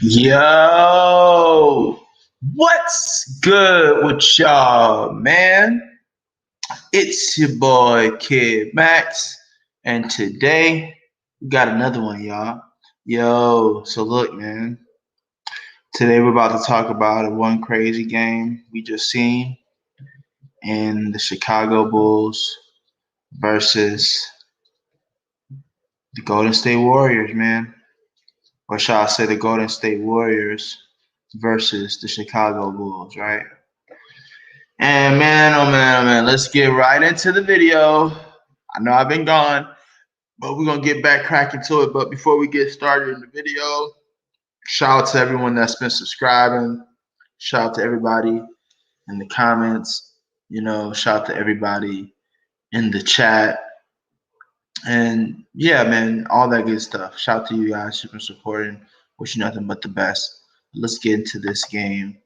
Yo, what's good with y'all, man? It's your boy Kid Max, and today we got another one, y'all. Yo, so look, man. Today we're about to talk about one crazy game we just seen in the Chicago Bulls versus the Golden State Warriors, man. Or shall I say the Golden State Warriors versus the Chicago Bulls, right? And man, oh man, oh man, let's get right into the video. I know I've been gone, but we're gonna get back cracking to it. But before we get started in the video, shout out to everyone that's been subscribing. Shout out to everybody in the comments. Shout out to everybody in the chat. And yeah, man, all that good stuff. Shout out to you guys who've been supporting. Wish you nothing but the best. Let's get into this game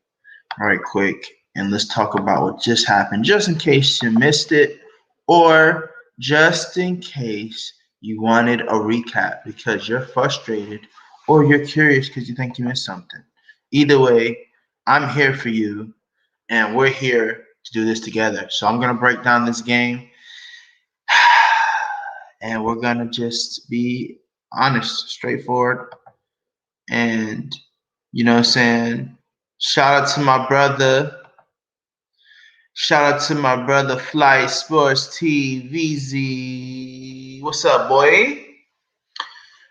right quick and let's talk about what just happened, just in case you missed it, or just in case you wanted a recap because you're frustrated or you're curious because you think you missed something. Either way, I'm here for you and we're here to do this together. So I'm going to break down this game and we're going to just be honest, straightforward, and you know what I'm saying? Shout out to my brother. Shout out to my brother Flight Sports TVZ. What's up, boy?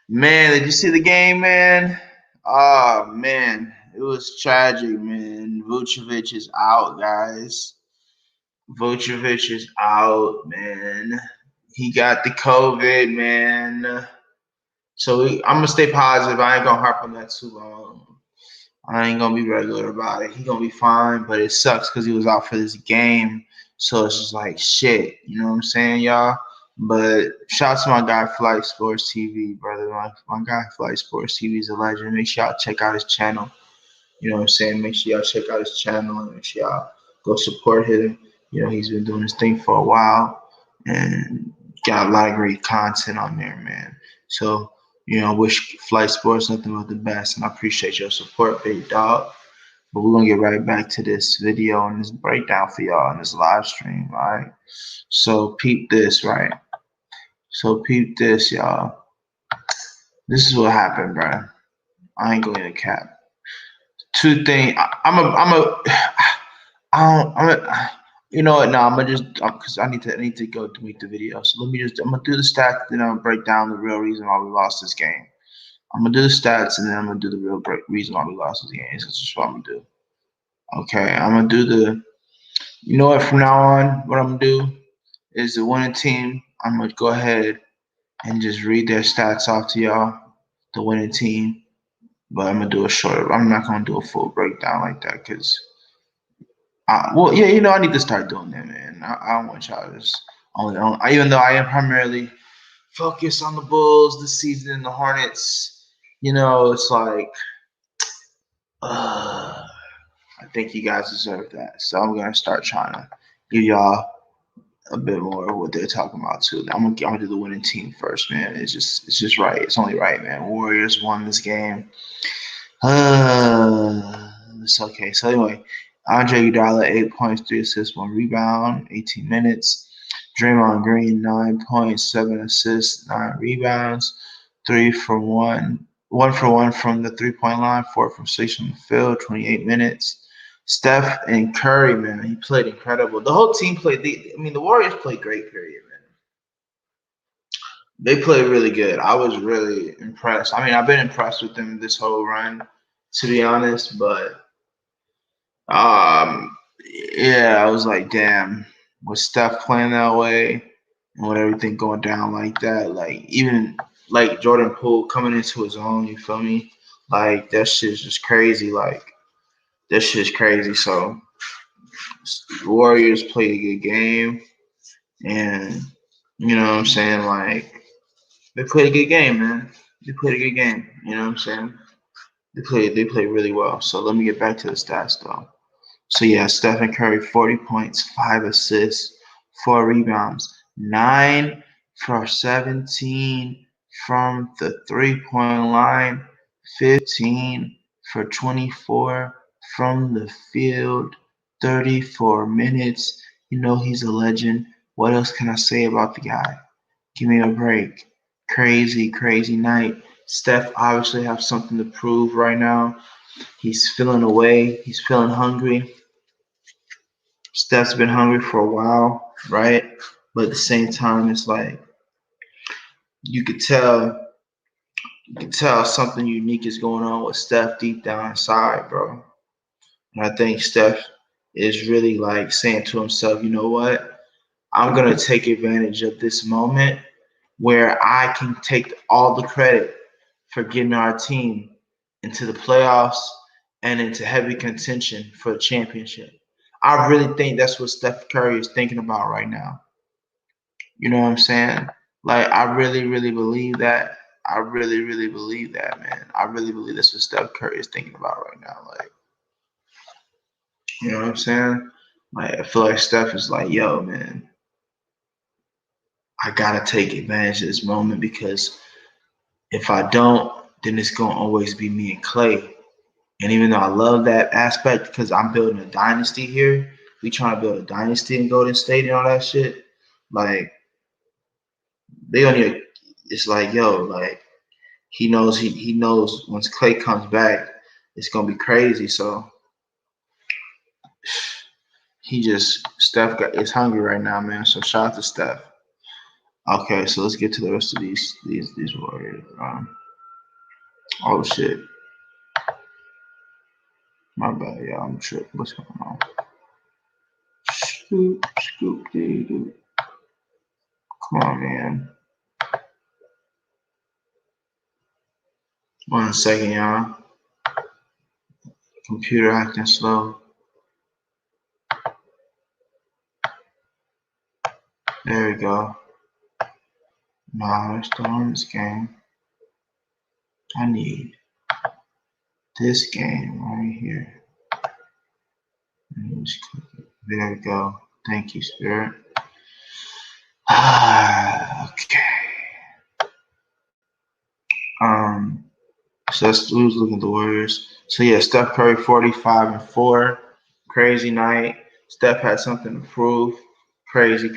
Man, did you see the game, man? Oh, man. It was tragic, man. Vucivic is out, guys. Vucivic is out, man. He got the COVID, man. So I'm going to stay positive. I ain't going to harp on that too long. I ain't gonna be regular about it. He gonna be fine, but it sucks because he was out for this game. So it's just like shit. You know what I'm saying, y'all? But shout out to my guy Flight Sports TV, brother. My guy Flight Sports TV is a legend. Make sure y'all check out his channel. You know what I'm saying? Make sure y'all check out his channel and make sure y'all go support him. He's been doing his thing for a while and got a lot of great content on there, man. So wish Flight Sports nothing but the best, and I appreciate your support, big dog. But we're gonna get right back to this video and this breakdown for y'all in this live stream, all right? So peep this, right? So peep this, y'all. This is what happened, bro. I ain't going to cap. Two things. You know what? No, I'm gonna just because I need to go to make the video. So I'm gonna do the stats, then I'm gonna break down the real reason why we lost this game. I'm gonna do the stats and then I'm gonna do the real reason why we lost this game. That's just what I'm gonna do. Okay, I'm gonna do the. You know what? From now on, what I'm gonna do is the winning team. I'm gonna go ahead and just read their stats off to y'all, the winning team. But I'm gonna do a short. I'm not gonna do a full breakdown like that because, well, yeah, I need to start doing that, man. I don't want y'all to just only. Even though I am primarily focused on the Bulls this season and the Hornets, it's like, I think you guys deserve that. So I'm gonna start trying to give y'all a bit more of what they're talking about too. I'm gonna do the winning team first, man. It's just right. It's only right, man. Warriors won this game. It's okay. So anyway, Andre Iguodala 8 points, 3 assists, 1 rebound, 18 minutes. Draymond Green 9 points, 7 assists, 9 rebounds, 3 for 1, 1 for 1 from the 3-point line, 4 from 6 from the field, 28 minutes. Steph and Curry, man, he played incredible. The whole team played. The Warriors played great. Period, man. They played really good. I was really impressed. I've been impressed with them this whole run, to be honest. But yeah, I was like, damn, with Steph playing that way and with everything going down like that, like even like Jordan Poole coming into his own, you feel me? Like that shit's just crazy. Like that shit's crazy. So the Warriors played a good game, and you know what I'm saying? Like they played a good game, man. They played a good game. You know what I'm saying? They played really well. So let me get back to the stats though. So yeah, Stephen Curry 40 points, 5 assists, 4 rebounds, 9 for 17 from the 3-point line, 15 for 24 from the field, 34 minutes. You know he's a legend. What else can I say about the guy? Give me a break. Crazy, crazy night. Steph obviously have something to prove right now. He's feeling away. He's feeling hungry. Steph's been hungry for a while, right? But at the same time, it's like you could tell something unique is going on with Steph deep down inside, bro. And I think Steph is really like saying to himself, you know what? I'm gonna take advantage of this moment where I can take all the credit for getting our team into the playoffs and into heavy contention for a championship. I really think that's what Steph Curry is thinking about right now. You know what I'm saying? Like, I really, really believe that. I really, really believe that, man. I really believe that's what Steph Curry is thinking about right now. Like, you know what I'm saying? Like, I feel like Steph is like, yo, man, I gotta take advantage of this moment because if I don't, then it's gonna always be me and Clay. And even though I love that aspect because I'm building a dynasty here, we trying to build a dynasty in Golden State and all that shit. Like they don't need. It's like yo, like he knows once Clay comes back, it's gonna be crazy. So Steph is hungry right now, man. So shout out to Steph. Okay, so let's get to the rest of these Warriors. Oh shit, my bad, y'all. I'm tripping. What's going on? Scoop, scoop, dude. Come on, man. 1 second, y'all. Computer acting slow. There we go. Nah, we're still on this game. I need this game right here. There we go. Thank you, Spirit. Okay. So that's who's looking at the Warriors. So yeah, Steph Curry 45-4. Crazy night. Steph had something to prove. Crazy.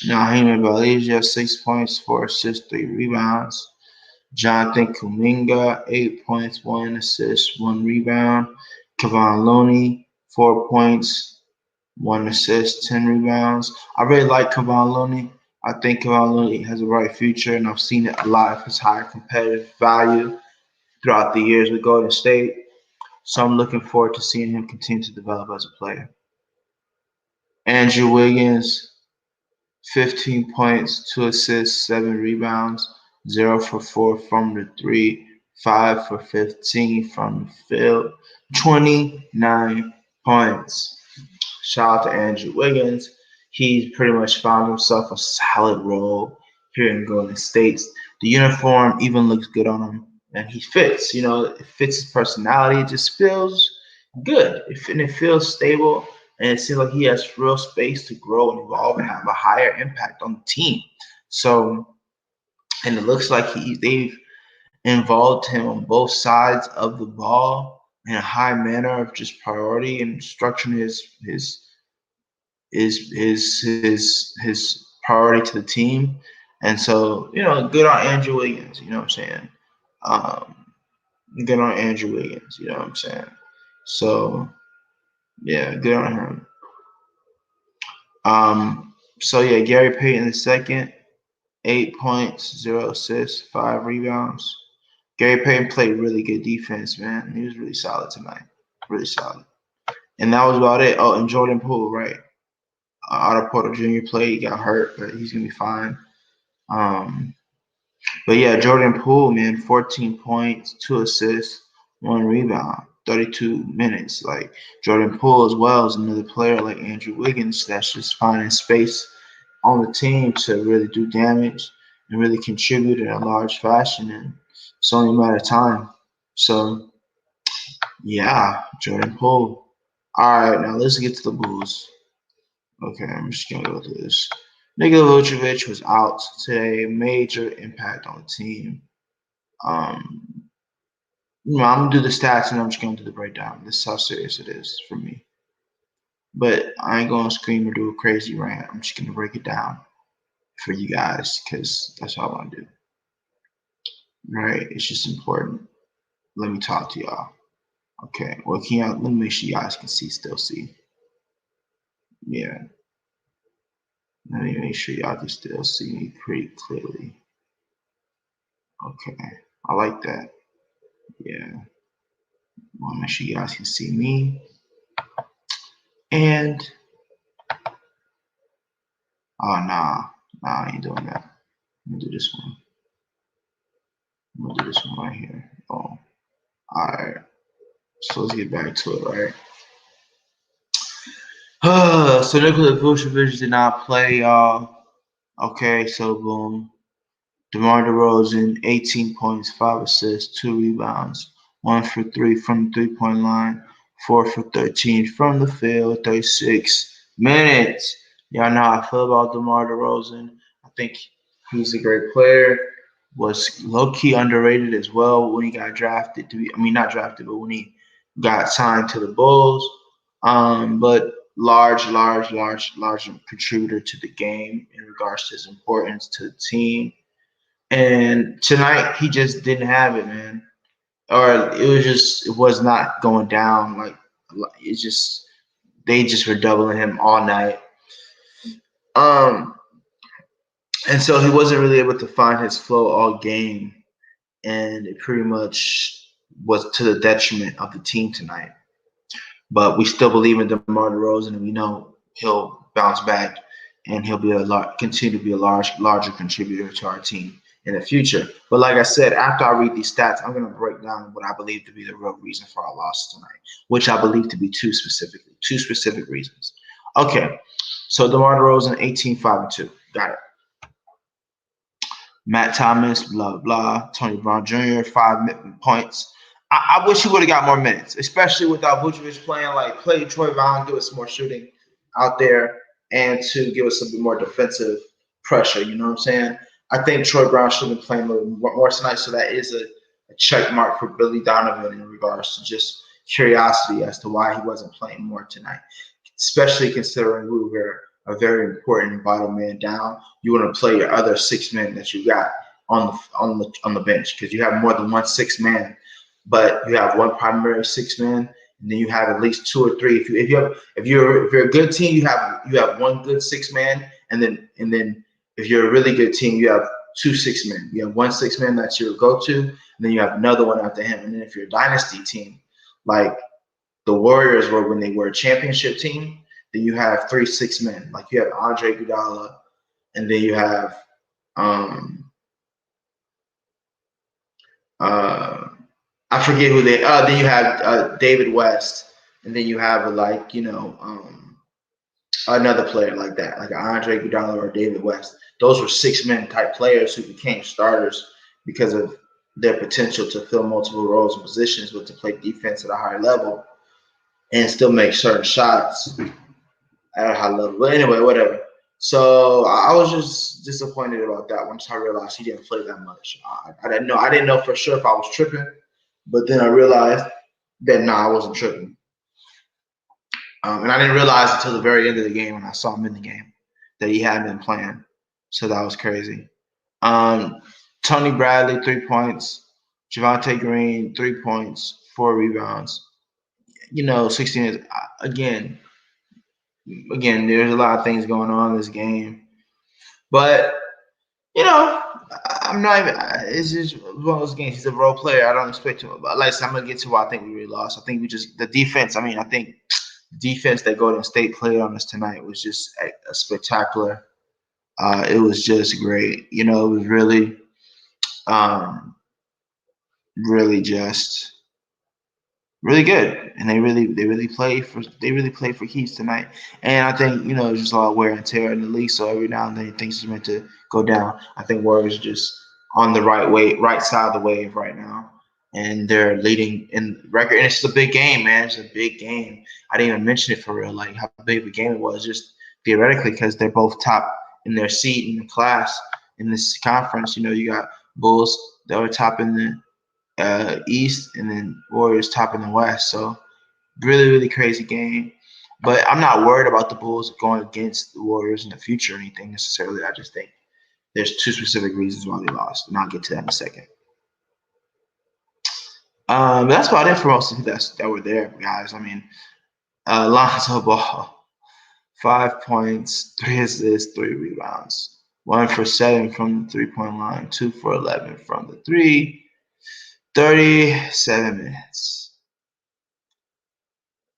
Now Hamer Valencia, 6 points, 4 assists, 3 rebounds. Jonathan Kuminga, 8 points, 1 assist, 1 rebound. Kevon Looney, 4 points, 1 assist, 10 rebounds. I really like Kevon Looney. I think Kevon Looney has a bright future, and I've seen it a lot of his higher competitive value throughout the years with Golden State. So I'm looking forward to seeing him continue to develop as a player. Andrew Wiggins, 15 points, 2 assists, 7 rebounds, 0 for 4 from the 3, 5 for 15 from the field, 29 points. Shout out to Andrew Wiggins. He's pretty much found himself a solid role here in Golden State. The uniform even looks good on him, and he fits. You know, it fits his personality. It just feels good. It feels stable, and it seems like he has real space to grow and evolve and have a higher impact on the team. So, and it looks like they've involved him on both sides of the ball in a high manner of just priority and structuring his priority to the team. And so, you know, good on Andrew Wiggins, you know what I'm saying? Good on Andrew Wiggins, you know what I'm saying? So, yeah, good on him. So yeah, Gary Payton the second, 8 points, 0 assists, 5 rebounds. Gary Payton played really good defense, man. He was really solid tonight. Really solid. And that was about it. Oh, and Jordan Poole, right? Otto Porter Jr. played. He got hurt, but he's gonna be fine. But yeah, Jordan Poole, man, 14 points, 2 assists, 1 rebound, 32 minutes. Like Jordan Poole as well is another player like Andrew Wiggins that's just finding space on the team to really do damage and really contribute in a large fashion. And it's only a matter of time. So yeah, Jordan Poole. All right, now let's get to the Bulls. Okay, I'm just gonna go through this. Nikola Vucivic was out today. Major impact on the team. I'm gonna do the stats and I'm just gonna do the breakdown. This is how serious it is for me. But I ain't gonna scream or do a crazy rant. I'm just gonna break it down for you guys because that's all I want to do. Right? It's just important. Let me talk to y'all. Okay. Well, can y'all? Let me make sure you guys can still see. Yeah. Let me make sure y'all can still see me pretty clearly. Okay. I like that. Yeah. I want to make sure you guys can see me. And oh nah, I ain't doing that. I'm gonna do this one. I'm gonna do this one right here. Oh, all right. So let's get back to it, right? So Nikola Vucivic did not play, y'all. Okay, so boom. DeMar DeRozan, 18 points, 5 assists, 2 rebounds, 1 for 3 from the three-point line, 4 for 13 from the field, 36 minutes. Y'all know how I feel about DeMar DeRozan. I think he's a great player. Was low-key underrated as well when he got drafted. Not drafted, but when he got signed to the Bulls. But large contributor to the game in regards to his importance to the team. And tonight he just didn't have it, man. Or it was not going down. Like it's just they just were doubling him all night. And so he wasn't really able to find his flow all game, and it pretty much was to the detriment of the team tonight. But we still believe in DeMar DeRozan, and we know he'll bounce back, and he'll be continue to be a larger contributor to our team in the future. But like I said, after I read these stats, I'm going to break down what I believe to be the real reason for our loss tonight, which I believe to be two specific reasons. Okay, so DeMar DeRozan, 18, 5, and 2. Got it. Matt Thomas, blah, blah. Tony Brown Jr., 5 points. I wish he would have got more minutes, especially without Vucivic playing. Like, play Troy Brown, give us more shooting out there, and to give us a bit more defensive pressure. You know what I'm saying? I think Troy Brown should have been playing a little more tonight, so that is a check mark for Billy Donovan in regards to just curiosity as to why he wasn't playing more tonight, especially considering we were a very important and vital man down. You want to play your other 6 men that you got on the bench because you have more than 1 6 man. But you have 1 primary 6 man, and then you have at least 2 or 3. If you're a good team, you have 1 good 6 man, and then if you're a really good team, you have 2 6 men. You have 1 6 man that's your go-to, and then you have another one after him. And then if you're a dynasty team, like the Warriors were when they were a championship team, then you have 3 6 men. Like you have Andre Iguodala, and then you have I forget who they. Then you have David West, and then you have another player like that, like Andre Iguodala or David West. Those were 6 men type players who became starters because of their potential to fill multiple roles and positions, but to play defense at a high level and still make certain shots at a high level. But anyway, whatever. So I was just disappointed about that once I realized he didn't play that much. I didn't know. I didn't know for sure if I was tripping, but then I realized that I wasn't tripping. And I didn't realize until the very end of the game when I saw him in the game that he hadn't been playing. So that was crazy. Tony Bradley, 3 points. Javonte Green, 3 points, 4 rebounds. 16 again, there's a lot of things going on in this game. But, I'm not even – it's just one of those games. He's a role player. I don't expect him. But like I said, I'm going to get to why I think we really lost. I think the defense – I think defense that Golden State played on us tonight was just a spectacular. It was just great. It was really just really good, and they really played for keeps tonight. And I think it's just a lot of wear and tear in the league. So every now and then things are meant to go down. I think Warriors are just on the right side of the wave right now, and they're leading in record. And it's a big game, man. It's a big game. I didn't even mention it for real, like how big of a game it was, just theoretically, because they're both top in their seat in the class in this conference. You got Bulls that were top in the East, and then Warriors top in the West. So really, really crazy game. But I'm not worried about the Bulls going against the Warriors in the future or anything necessarily. I just think there's two specific reasons why they lost, and I'll get to that in a second. That's about it for most of you that were there, guys. I mean, Lonzo Ball, 5 points, 3 assists, 3 rebounds, 1 for 7 from the 3-point line, 2 for 11 from the 3, 37 minutes.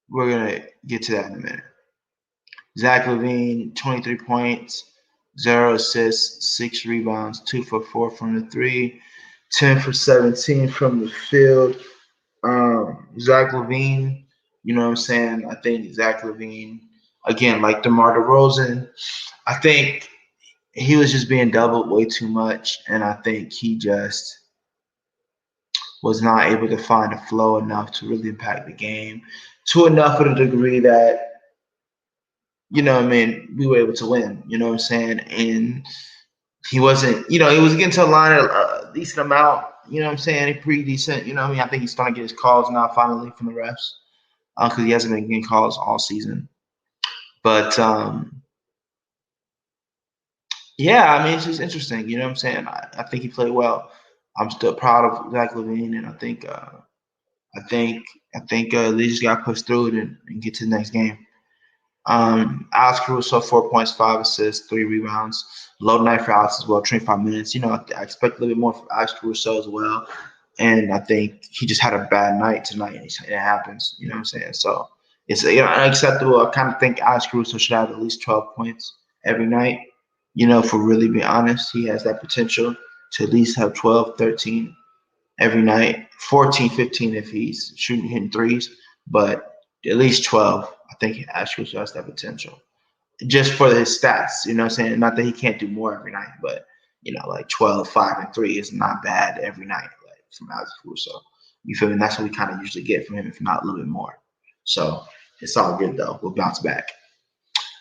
We're gonna get to that in a minute. Zach LaVine, 23 points, 0 assists, 6 rebounds, 2 for 4 from the 3, 10 for 17 from the field. Zach LaVine, you know what I'm saying? I think Zach LaVine, again, like DeMar DeRozan, I think he was just being doubled way too much, and I think he just was not able to find a flow enough to really impact the game to enough of a degree that, you know what I mean, we were able to win, you know what I'm saying? And he wasn't, he was getting to a line a decent amount, you know what I'm saying? Pretty decent, you know what I mean? I think he's starting to get his calls now finally from the refs because he hasn't been getting calls all season. But yeah, I mean, it's just interesting, you know what I'm saying? I think he played well. I'm still proud of Zach LaVine, and I think they just got to push through it and get to the next game. Alex Caruso, 4 points, 5 assists, 3 rebounds. Low night for Alex as well, 25 minutes. I expect a little bit more from Alex Caruso as well. And I think he just had a bad night tonight, and it happens. You know what I'm saying? So it's unacceptable. I kind of think Alex Caruso should have at least 12 points every night. For really being honest, he has that potential to at least have 12, 13 every night, 14, 15 if he's hitting threes, but at least 12. I think Alex Caruso has that potential just for his stats. You know what I'm saying? Not that he can't do more every night, but like 12, 5, and 3 is not bad every night, like from Alex Caruso. You feel me? And that's what we kind of usually get from him, if not a little bit more. So it's all good though. We'll bounce back.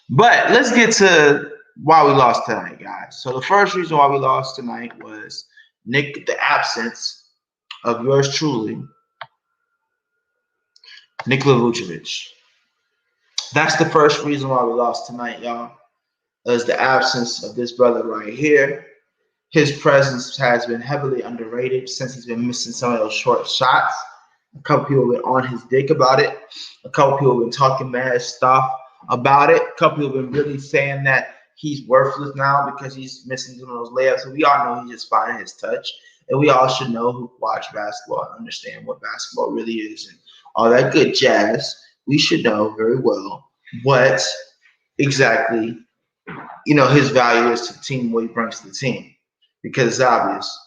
But let's get to why we lost tonight, guys. So the first reason why we lost tonight was the absence of yours truly, Nikola Vucivic. That's the first reason why we lost tonight, y'all. Is the absence of this brother right here. His presence has been heavily underrated since he's been missing some of those short shots. A couple people have been on his dick about it. A couple people have been talking mad stuff about it. A couple people have been really saying that he's worthless now because he's missing some of those layups. So we all know he's just finding his touch. And we all should know who watch basketball and understand what basketball really is and all that good jazz. We should know very well what exactly his value is to the team, what he brings to the team, because it's obvious.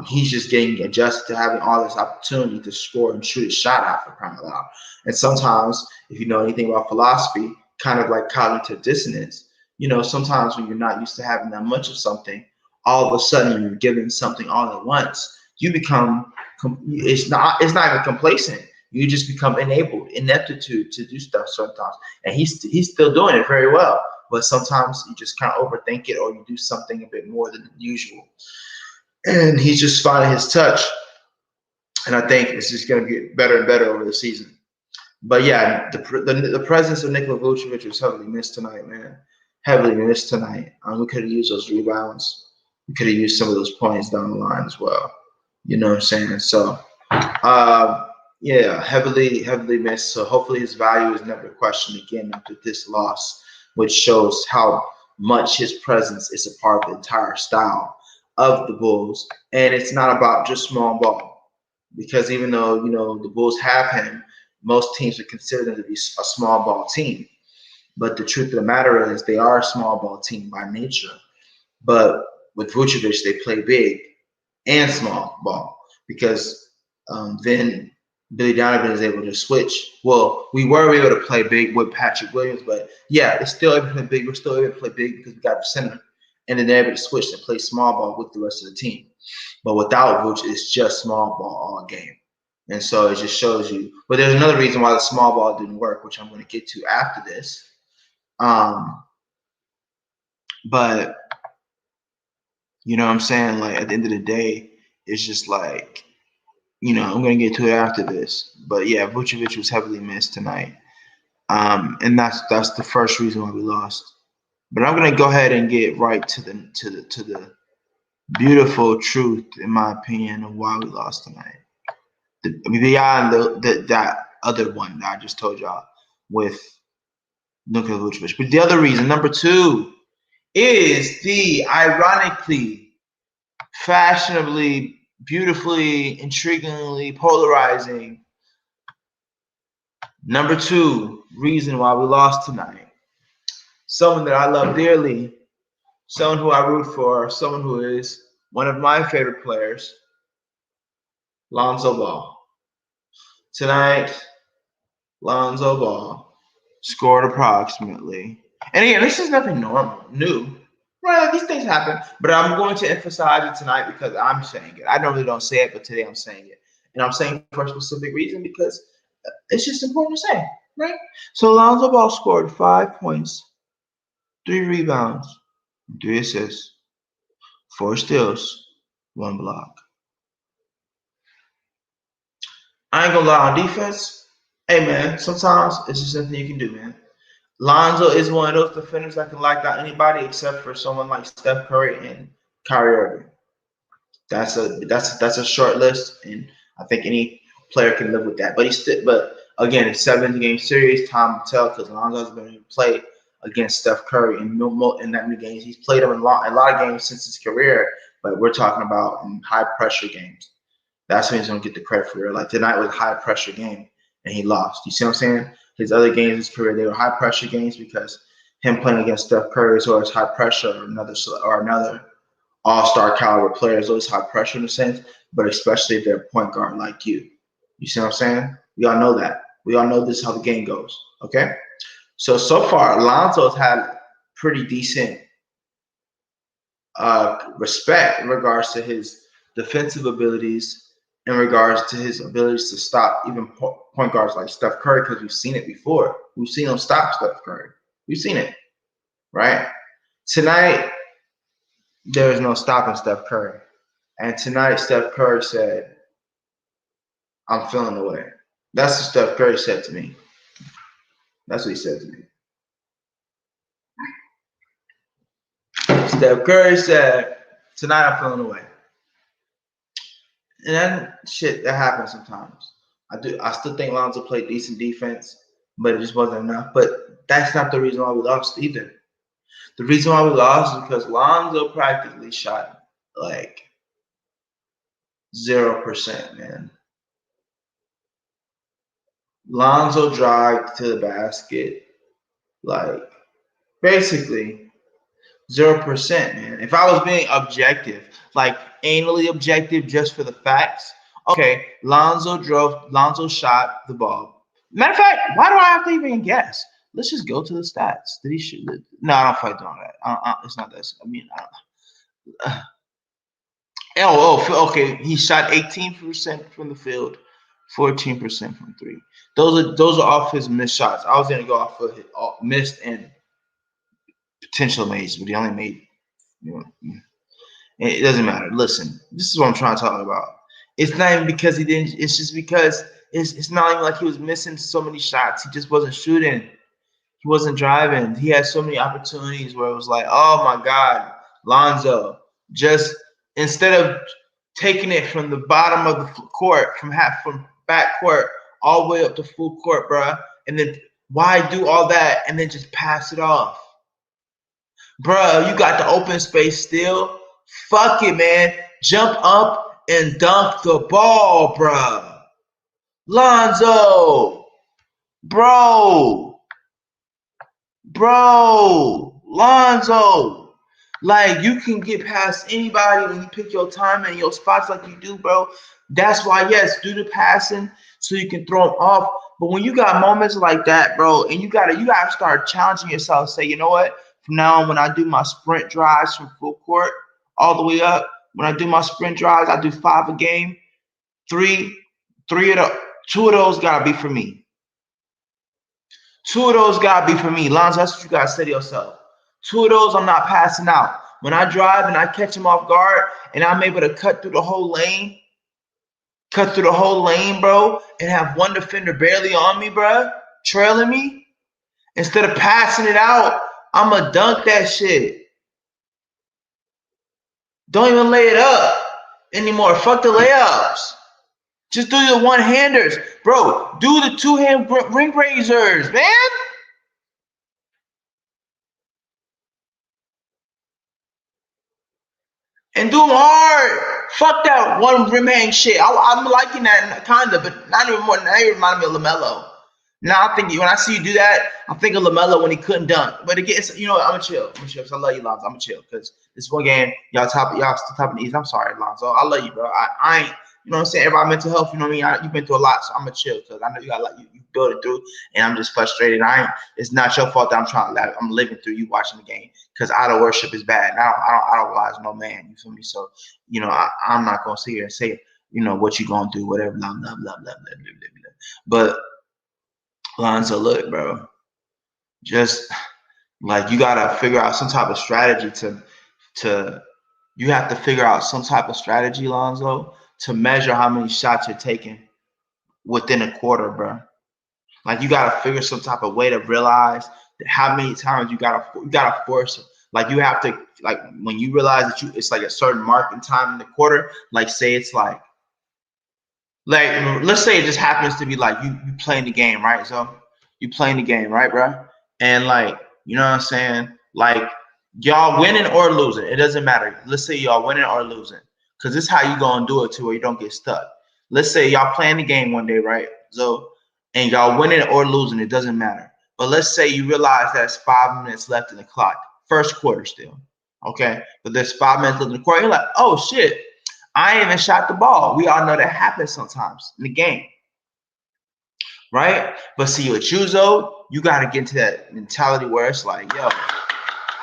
He's just getting adjusted to having all this opportunity to score and shoot his shot out for crying out loud. And sometimes, if you know anything about philosophy, kind of like cognitive dissonance, sometimes when you're not used to having that much of something, all of a sudden when you're given something all at once, you become it's not even complacent. You just become ineptitude to do stuff sometimes. And he's still doing it very well. But sometimes you just kind of overthink it, or you do something a bit more than usual. And he's just finding his touch. And I think it's just going to get better and better over the season. But yeah, the presence of Nikola Vucivic was heavily missed tonight, man. Heavily missed tonight. We could have used those rebounds. We could have used some of those points down the line as well. You know what I'm saying? So, yeah, heavily missed. So hopefully his value is never questioned again after this loss, which shows how much his presence is a part of the entire style of the Bulls. And it's not about just small ball, because even though, the Bulls have him, most teams would consider them to be a small ball team. But the truth of the matter is they are a small ball team by nature. But with Vucevic, they play big and small ball, because then Billy Donovan is able to switch. Well, we were able to play big with Patrick Williams, but yeah, it's still able to play big. We're still able to play big because we got the center, and then they're able to switch and play small ball with the rest of the team. But without Vuce, it's just small ball all game, and so it just shows you. But there's another reason why the small ball didn't work, which I'm going to get to after this. But You know what I'm saying? Like at the end of the day, it's just like, I'm gonna get to it after this. But yeah, Vucivic was heavily missed tonight. And that's the first reason why we lost. But I'm gonna go ahead and get right to the beautiful truth, in my opinion, of why we lost tonight. Beyond that other one that I just told y'all with Nikola Vucevic. But the other reason, number two, is the ironically, fashionably, beautifully, intriguingly polarizing number two reason why we lost tonight. Someone that I love dearly, someone who I root for, someone who is one of my favorite players, Lonzo Ball. Tonight, Lonzo Ball scored approximately. And again, this is nothing new. Right, these things happen, but I'm going to emphasize it tonight because I'm saying it. I normally don't say it, but today I'm saying it. And I'm saying for a specific reason because it's just important to say, right? So Lonzo Ball scored 5 points, 3 rebounds, 3 assists, 4 steals, 1 block. I ain't gonna lie, on defense, hey man, sometimes it's just something you can do, man. Lonzo is one of those defenders that can lock down anybody except for someone like Steph Curry and Kyrie Irving. That's a short list, and I think any player can live with that. But again, it's 7-game series. Time will tell because Lonzo has been able to play against Steph Curry in that many games. He's played him in a lot of games since his career, but we're talking about in high pressure games. That's when he's gonna get the credit for it. Like tonight was a high pressure game, and he lost. You see what I'm saying? His other games in his career, they were high pressure games because him playing against Steph Curry is always high pressure, or another all-star caliber players, always high pressure in a sense, but especially if they're a point guard like you. You see what I'm saying? We all know that. We all know this is how the game goes. Okay? So far, Lonzo's had pretty decent respect in regards to his defensive abilities, in regards to his abilities to stop even point guards like Steph Curry, because we've seen it before. We've seen him stop Steph Curry. We've seen it, right? Tonight, there is no stopping Steph Curry. And tonight, Steph Curry said, I'm feeling the way. That's what Steph Curry said to me. That's what he said to me. Steph Curry said, tonight I'm feeling the way. And that happens sometimes. I still think Lonzo played decent defense, but it just wasn't enough. But that's not the reason why we lost either. The reason why we lost is because Lonzo practically shot like 0%, man. Lonzo drived to the basket like basically 0%, man. If I was being objective, like anally objective just for the facts, okay, Lonzo shot the ball. Matter of fact, why do I have to even guess? Let's just go to the stats. Did he shoot? No, I don't fight on that. It's not that. I mean, okay. He shot 18% from the field, 14% from three. Those are off his missed shots. I was gonna go off of his missed and potential made, but he only made. It doesn't matter. Listen, this is what I'm trying to talk about. It's not even because he didn't. It's just because it's not even like he was missing so many shots. He just wasn't shooting. He wasn't driving. He had so many opportunities where it was like, oh my God, Lonzo, just instead of taking it from the bottom of the court, from back court all the way up to full court, bruh, and then why do all that and then just pass it off? Bruh, you got the open space still. Fuck it, man. Jump up and dunk the ball, bruh. Lonzo. Bro. Lonzo. Like, you can get past anybody when you pick your time and your spots like you do, bro. That's why, yes, do the passing so you can throw them off. But when you got moments like that, bro, and you gotta start challenging yourself. Say, you know what? From now on, when I do my sprint drives from full court all the way up, when I do my sprint drives, I do 5 a game. 2 of those gotta be for me. 2 of those gotta be for me. Lonzo, that's what you gotta say to yourself. 2 of those I'm not passing out. when I drive and I catch him off guard and I'm able to cut through the whole lane, bro, and have one defender barely on me, bro, trailing me, instead of passing it out, I'ma dunk that shit. Don't even lay it up anymore. Fuck the layups. Just do the one-handers. Bro, do the two-hand ring raisers, man. And do them hard. Fuck that one rim hang shit. I'm liking that kinda, but not even more. Now you remind me of LaMelo. Now I think when I see you do that, I think of LaMelo when he couldn't dunk. But again, you know what? I'm gonna chill. Cause I love you, Lonzo. I'm gonna chill because this one game, y'all still top of the East. I'm sorry, Lonzo. I love you, bro. I ain't. You know what I'm saying? Everybody mental health. You know what I mean? You've been through a lot, so I'm gonna chill because I know you got like you build it through, and I'm just frustrated. It's not your fault that I'm living through you watching the game because idol worship is bad. And I don't idolize no man. You feel me? So you know I'm not gonna sit here and say what you gonna do, whatever. Blah blah blah blah blah blah blah blah. But Lonzo, look, bro, just like you gotta figure out some type of strategy to you have to figure out some type of strategy, Lonzo, to measure how many shots you're taking within a quarter, bro. Like you gotta figure some type of way to realize that how many times you gotta force it. Like you have to, like when you realize that it's like a certain marking time in the quarter, like say it's like let's say it just happens to be like you playing the game, right? So you playing the game, right, bro? And like, you know what I'm saying? Like y'all winning or losing, it doesn't matter. Let's say y'all winning or losing, because this is how you gonna do it to where you don't get stuck. Let's say y'all playing the game one day, right? So and y'all winning or losing, it doesn't matter. But let's say you realize there's 5 minutes left in the clock, first quarter still, okay? But there's 5 minutes left in the quarter. You're like, oh shit, I ain't even shot the ball. We all know that happens sometimes in the game, right? But see, with Chuzo, you got to get into that mentality where it's like, yo,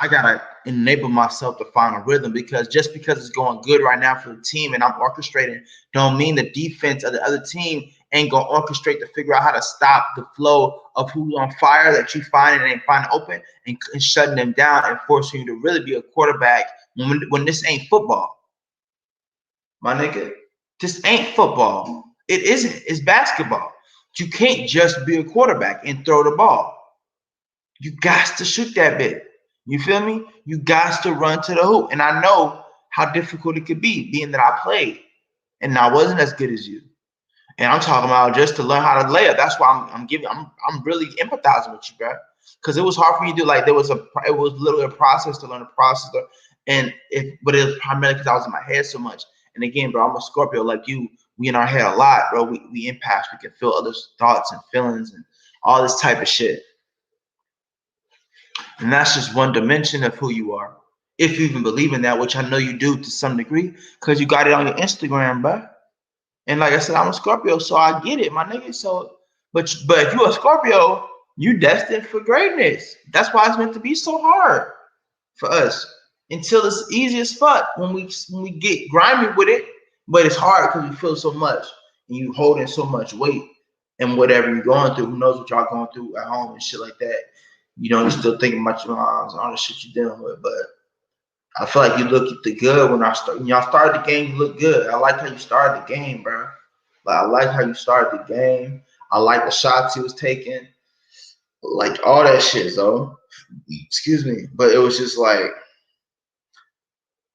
I got to enable myself to find a rhythm, because just because it's going good right now for the team and I'm orchestrating don't mean the defense of the other team ain't going to orchestrate to figure out how to stop the flow of who's on fire that you find and ain't find open, and shutting them down and forcing you to really be a quarterback when this ain't football. My nigga, this ain't football. It isn't. It's basketball. You can't just be a quarterback and throw the ball. You got to shoot that bit. You feel me? You got to run to the hoop. And I know how difficult it could be, being that I played and I wasn't as good as you. And I'm talking about just to learn how to lay up. That's why I'm really empathizing with you, bro. Because it was hard for me to do. Like it was literally a process to learn the process. But it was primarily because I was in my head so much. And again, bro, I'm a Scorpio like you. We in our head a lot, bro. We empaths. We can feel others' thoughts and feelings and all this type of shit. And that's just one dimension of who you are. If you even believe in that, which I know you do to some degree, because you got it on your Instagram, bro. And like I said, I'm a Scorpio, so I get it, my nigga. So, but if you're a Scorpio, you destined for greatness. That's why it's meant to be so hard for us until it's easy as fuck when we get grimy with it. But it's hard because you feel so much and you holding so much weight and whatever you're going through. Who knows what y'all going through at home and shit like that. You know, you're still thinking about your moms and all the shit you're dealing with. But I feel like you look good when y'all started the game. You look good. I like how you started the game, bro. Like I like how you started the game. I like the shots he was taking, like all that shit, though. Excuse me, but it was just like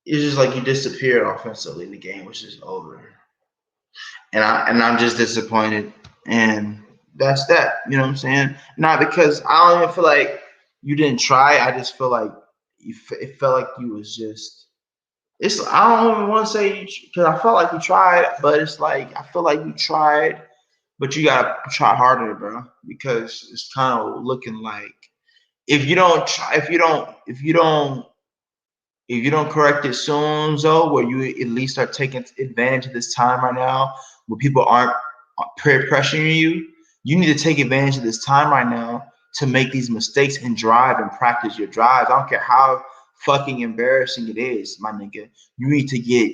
you disappeared offensively. The game was just over, and I'm just disappointed, and that's that. You know what I'm saying? Not because I don't even feel like you didn't try. I just feel like it felt like you was just. I don't even want to say because I felt like you tried, but it's like I feel like you tried, but you gotta try harder, bro. Because it's kind of looking like if you don't correct it soon, though, where you at least start taking advantage of this time right now, where people aren't peer pressuring you, you need to take advantage of this time right now to make these mistakes and drive and practice your drives. I don't care how fucking embarrassing it is, my nigga. You need to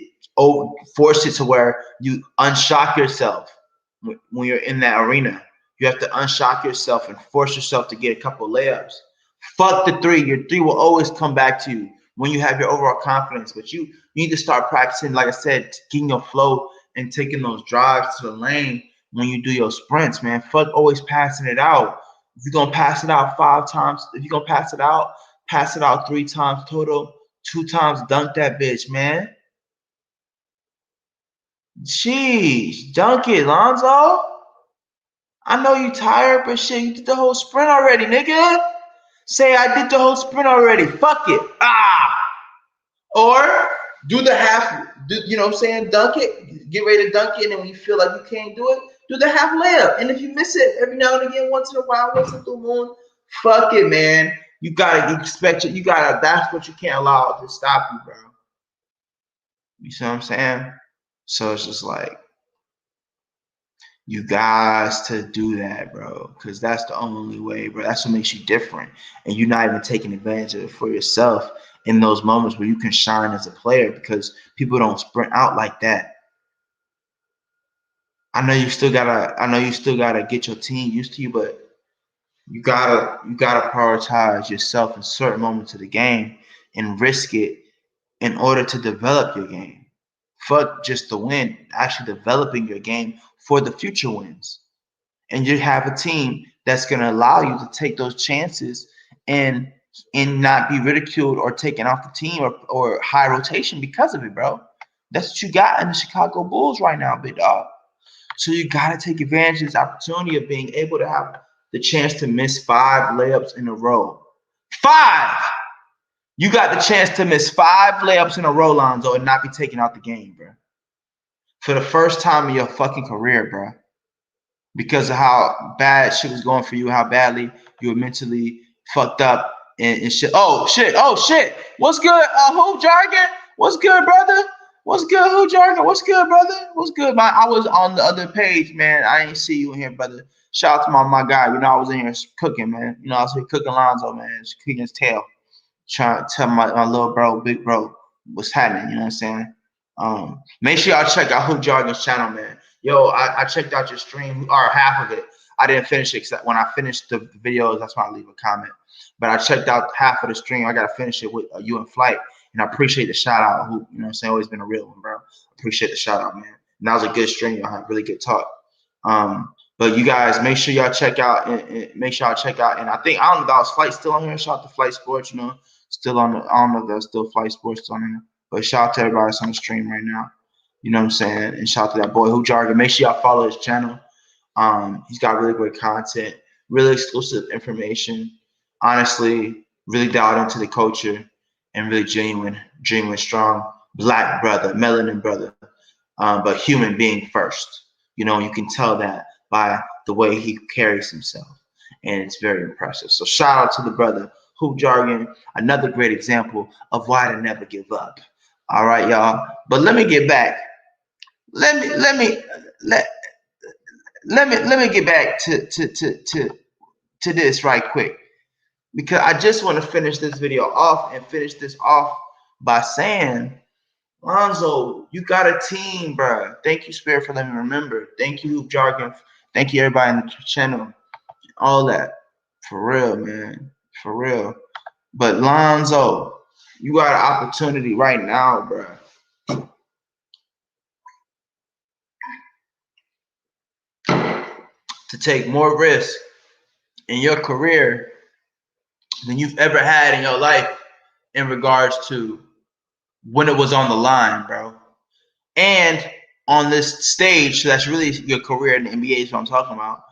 force it to where you unshock yourself when you're in that arena. You have to unshock yourself and force yourself to get a couple layups. Fuck the three. Your three will always come back to you. when you have your overall confidence. But you need to start practicing, like I said, getting your flow and taking those drives to the lane when you do your sprints, man. Fuck always passing it out. If you're gonna pass it out 5 times, if you're gonna pass it out 3 times total, 2 times dunk that bitch, man. Jeez, dunk it, Lonzo. I know you tired, but shit, you did the whole sprint already, nigga. Say I did the whole sprint already. Fuck it. Or do the half, you know what I'm saying? Dunk it. Get ready to dunk it, and when you feel like you can't do it, do the half layup. And if you miss it every now and again, once in a while, once in a blue moon, fuck it, man. You gotta expect it. You gotta. That's what you can't allow to stop you, bro. You see what I'm saying? So it's just like, you guys to do that, bro, because that's the only way, bro. That's what makes you different, and you're not even taking advantage of it for yourself in those moments where you can shine as a player, because people don't sprint out like that. I know you still gotta get your team used to you, but you gotta prioritize yourself in certain moments of the game and risk it in order to develop your game. Fuck just the win, actually developing your game for the future wins. And you have a team that's going to allow you to take those chances and not be ridiculed or taken off the team or high rotation because of it, bro. That's what you got in the Chicago Bulls right now, big dog. So you got to take advantage of this opportunity of being able to have the chance to miss 5 layups in a row. 5! You got the chance to miss 5 layups in a row, Lonzo, and not be taken out the game, bro. For the first time in your fucking career, bro. Because of how bad shit was going for you, how badly you were mentally fucked up and shit. Oh shit! What's good, Who Jargon? What's good, brother? What's good, Who Jargon? What's good, brother? What's good, man? I was on the other page, man. I ain't see you in here, brother. Shout out to my guy. You know, I was in here cooking, man. You know, I was here cooking Lonzo, man. Just kicking his tail, trying to tell my little bro, big bro, what's happening. You know what I'm saying? Make sure y'all check out Who Jargon's channel, man. Yo, I checked out your stream, or half of it. I didn't finish it, except when I finished the videos, that's when I leave a comment. But I checked out half of the stream. I got to finish it with you in flight. And I appreciate the shout out. Who, you know what I'm saying? Always been a real one, bro. Appreciate the shout out, man. And that was a good stream. Y'all had really good talk. But you guys, make sure y'all check out and make sure y'all check out. And I think, I don't know if that was Flight still on here. Shout out to Flight Sports, you know, still on the, I don't know if that's still Flight Sports on here. But shout out to everybody that's on the stream right now. You know what I'm saying? And shout out to that boy, Who Jargon. Make sure y'all follow his channel. He's got really great content, really exclusive information. Honestly, really dialed into the culture and really genuine, strong black brother, melanin brother, but human being first. You know, you can tell that by the way he carries himself, and it's very impressive. So shout out to the brother, Who Jargon, another great example of why to never give up. All right, y'all. But let me get back. Let me get back to this right quick, because I just want to finish this video off and finish this off by saying, Lonzo, you got a team, bro. Thank you, Spirit, for letting me remember. Thank you, Jargon. Thank you, everybody in the channel. All that. For real, man. For real. But Lonzo, you got an opportunity right now, bro, to take more risks in your career than you've ever had in your life in regards to when it was on the line, bro. And on this stage, that's really your career in the NBA is what I'm talking about.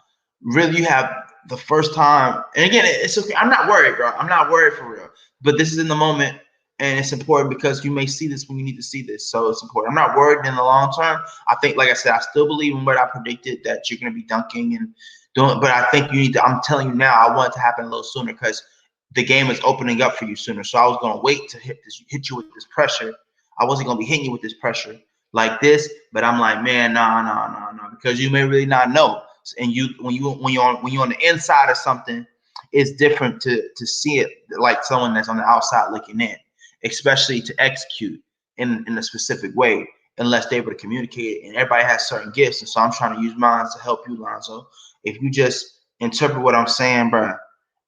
Really, you have the first time, and again, it's okay. I'm not worried, bro. I'm not worried for real. But this is in the moment, and it's important because you may see this when you need to see this. So it's important. I'm not worried in the long term. I think, like I said, I still believe in what I predicted, that you're going to be dunking and doing. But I think you need to, I'm telling you now, I want it to happen a little sooner because the game is opening up for you sooner. So I was going to wait to hit you with this pressure. I wasn't going to be hitting you with this pressure like this, but I'm like, man, no, because you may really not know. And when you're on the inside of something, it's different to see it like someone that's on the outside looking in, especially to execute in a specific way, unless they're able to communicate it. And everybody has certain gifts, and so I'm trying to use mine to help you, Lonzo. If you just interpret what I'm saying, bro,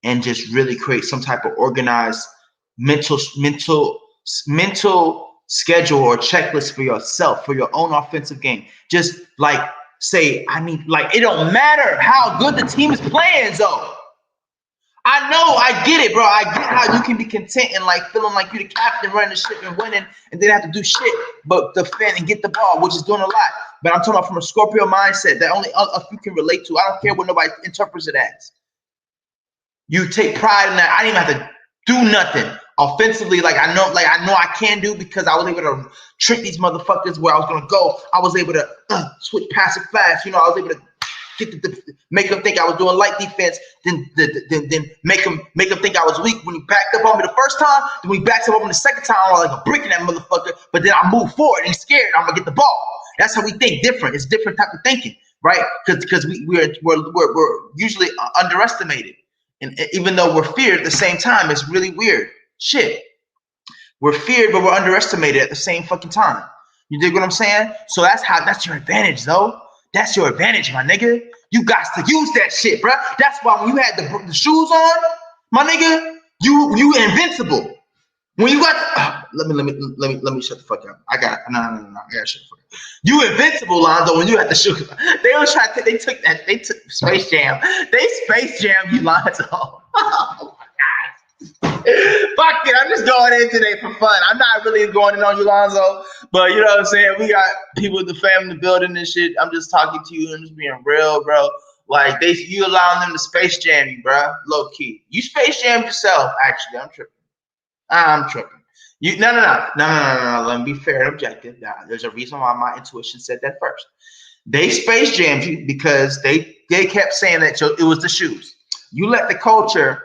and just really create some type of organized mental mental schedule or checklist for yourself, for your own offensive game. Just like say, I mean, like it don't matter how good the team is playing, though. I know, I get it, bro. I get how you can be content and like feeling like you're the captain running the ship and winning and then have to do shit but defend and get the ball, which is doing a lot. But I'm talking about from a Scorpio mindset that only us you can relate to. I don't care what nobody interprets it as. You take pride in that. I didn't even have to do nothing offensively. Like I know I can do because I was able to trick these motherfuckers where I was gonna go. I was able to switch passive fast. You know, I was able to make them think I was doing light defense, then make them think I was weak. When he backed up on me the first time, then when he backs up on me the second time, I was like a brick in that motherfucker. But then I move forward and he's scared. I'm gonna get the ball. That's how we think different. It's different type of thinking, right? Because we're usually underestimated. And even though we're feared at the same time, it's really weird. Shit. We're feared, but we're underestimated at the same fucking time. You dig what I'm saying? So that's your advantage, though. That's your advantage, my nigga. You got to use that shit, bro. That's why when you had the shoes on, my nigga, you invincible. When you got let me shut the fuck up. I got no. I gotta shut the fuck up. You invincible, Lonzo. When you had the shoes, they was trying to. They took Space Jam. They Space Jam you, Lonzo. Oh my god. Fuck it. I'm just going in today for fun. I'm not really going in on you, Lonzo. But you know what I'm saying? We got people in the family building and shit. I'm just talking to you and just being real, bro. Like you allowing them to Space Jam you, bro. Low key. You Space Jam yourself. Actually, I'm tripping. No. Let me be fair and objective. Now, there's a reason why my intuition said that first. They Space Jammed you because they kept saying that it was the shoes. You let the culture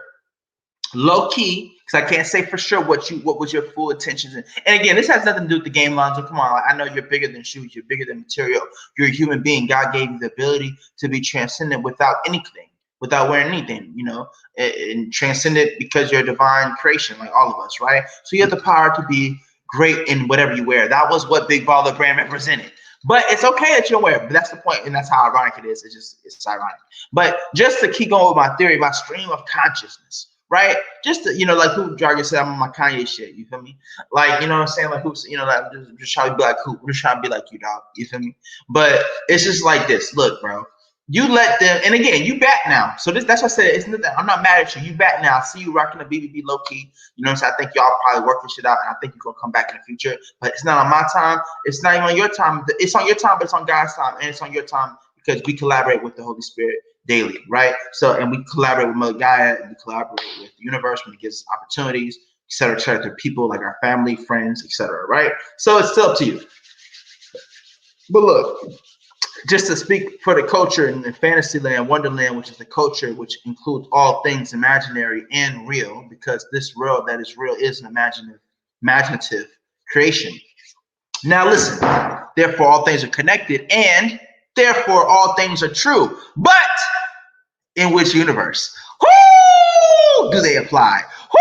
low key, because I can't say for sure what was your full intentions. And again, this has nothing to do with the game, Lonzo. Come on, I know you're bigger than shoes. You're bigger than material. You're a human being. God gave you the ability to be transcendent without anything, without wearing anything, you know, and transcendent because you're a divine creation, like all of us, right? So you have the power to be great in whatever you wear. That was what Big Baller Brand represented. But it's okay that you don't wear it. But that's the point, and that's how ironic it is. It's ironic. But just to keep going with my theory, my stream of consciousness, right? Just to, you know, like who Jargon said, I'm on my Kanye shit. You feel me? Like, you know what I'm saying? Like who's, you know, like I'm just trying to be like who? I'm just trying to be like you, dog. You feel me? But it's just like this. Look, bro. You let them, and again, you back now. So that's what I said. It's nothing. I'm not mad at you. You back now. I see you rocking the BBB low key. You know what I'm saying? I think y'all probably working shit out, and I think you're gonna come back in the future. But it's not on my time. It's not even on your time. It's on your time, but it's on God's time, and it's on your time because we collaborate with the Holy Spirit daily, right? So, and we collaborate with Mother Gaia, and we collaborate with the universe when it gives us opportunities, et cetera, to people like our family, friends, et cetera, right? So it's still up to you. But look. Just to speak for the culture in Fantasyland, Wonderland, which is the culture which includes all things imaginary and real, because this world that is real is an imaginative creation. Now listen, therefore all things are connected and therefore all things are true. But in which universe? Who do they apply? Who?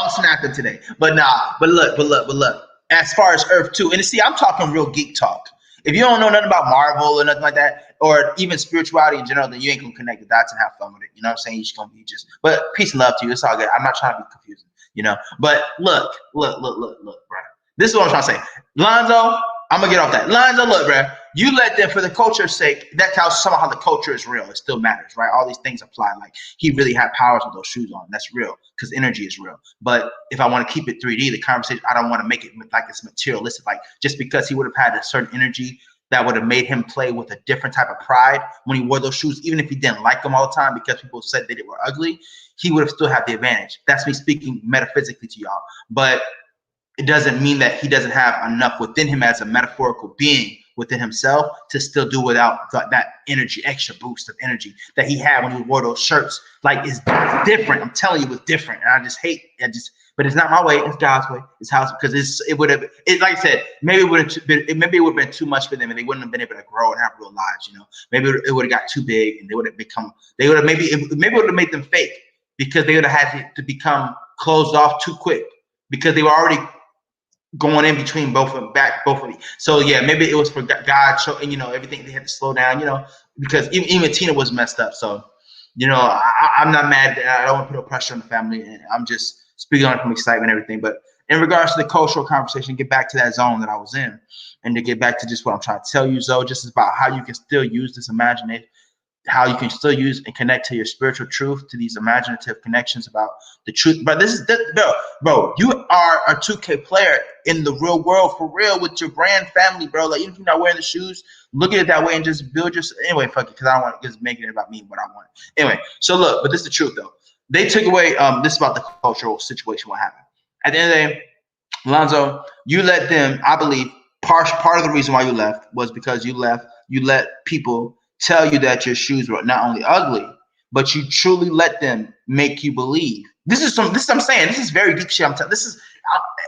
I'm snapping today. But look. As far as Earth 2, and see, I'm talking real geek talk. If you don't know nothing about Marvel or nothing like that, or even spirituality in general, then you ain't gonna connect the dots and have fun with it. You know what I'm saying? You're just gonna be but peace and love to you. It's all good. I'm not trying to be confusing, you know. But look, bro. This is what I'm trying to say. Lonzo, I'm gonna get off that. Lonzo, look, bro. You let them, for the culture's sake, that's how somehow the culture is real. It still matters, right? All these things apply. Like he really had powers with those shoes on. That's real because energy is real. But if I want to keep it 3D, the conversation, I don't want to make it like it's materialistic. Like just because he would have had a certain energy that would have made him play with a different type of pride when he wore those shoes, even if he didn't like them all the time because people said that they were ugly, he would have still had the advantage. That's me speaking metaphysically to y'all. But it doesn't mean that he doesn't have enough within him as a metaphorical being within himself to still do without that energy, extra boost of energy that he had when he wore those shirts. Like it's different. I'm telling you, it's different. And but it's not my way. It's God's way. It's how, because it would have, like I said, maybe it would have been too much for them and they wouldn't have been able to grow and have real lives, you know. Maybe it would have got too big and maybe it would have made them fake because they would have had to become closed off too quick because they were already going in between both of them. So yeah, maybe it was for God showing, you know, everything they had to slow down, you know, because even Tina was messed up. So, you know, I'm not mad. I don't want to put no pressure on the family, and I'm just speaking on it from excitement and everything. But in regards to the cultural conversation, get back to that zone that I was in, and to get back to just what I'm trying to tell you, Zoe, just about how you can still use this imagination, how you can still use and connect to your spiritual truth, to these imaginative connections about the truth. But this is bro, you are a 2K player in the real world for real with your brand family, bro. Like even if you're not wearing the shoes, look at it that way and just build your anyway. Fuck it, because I don't want just making it about me what I want. Anyway, so look, but this is the truth though. They took away this is about the cultural situation. What happened at the end of the day, Lonzo, you let them. I believe part of the reason why you left was because you left. You let people tell you that your shoes were not only ugly, but you truly let them make you believe. This is what I'm saying. This is very deep shit.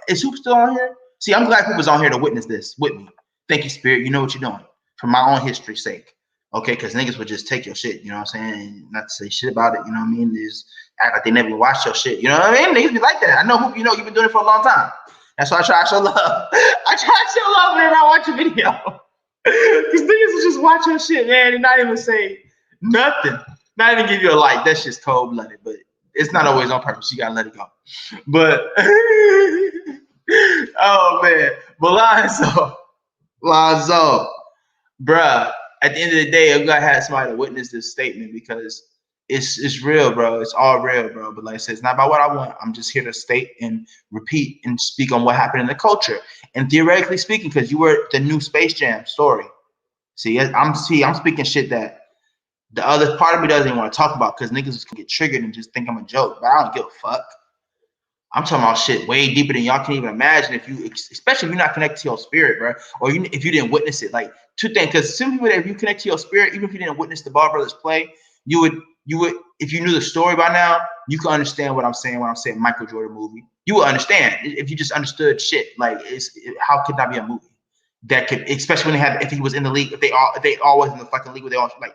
Is Hoop still on here? See, I'm glad Hoop was on here to witness this with me. Thank you, Spirit. You know what you're doing for my own history's sake. Okay, because niggas would just take your shit, you know what I'm saying? Not to say shit about it, you know what I mean? Just act like they never watched your shit, you know what I mean? Niggas be like that. I know Hoop, you know, you've been doing it for a long time. That's why I try to show love. I try to show love whenever I watch a video. These niggas will just watch your shit, man, and not even say nothing. Not even give you a like. That's just cold-blooded, but it's not always on purpose. You gotta let it go. But oh man, but Lonzo, bruh. At the end of the day, I'm glad I had somebody to witness this statement because it's real, bro. It's all real, bro. But like I said, it's not about what I want. I'm just here to state and repeat and speak on what happened in the culture. And theoretically speaking, because you were the new Space Jam story. I'm speaking shit that the other part of me doesn't even want to talk about because niggas can get triggered and just think I'm a joke. But I don't give a fuck. I'm talking about shit way deeper than y'all can even imagine. Especially if you're not connected to your spirit, bro, or if you didn't witness it. Like two things, because some people that if you connect to your spirit, even if you didn't witness the Ball Brothers play, you would if you knew the story by now, you could understand what I'm saying when I'm saying Michael Jordan movie. You would understand if you just understood shit. Like how could that be a movie that could, especially when if he was in the league, if they all was in the fucking league, where they all like.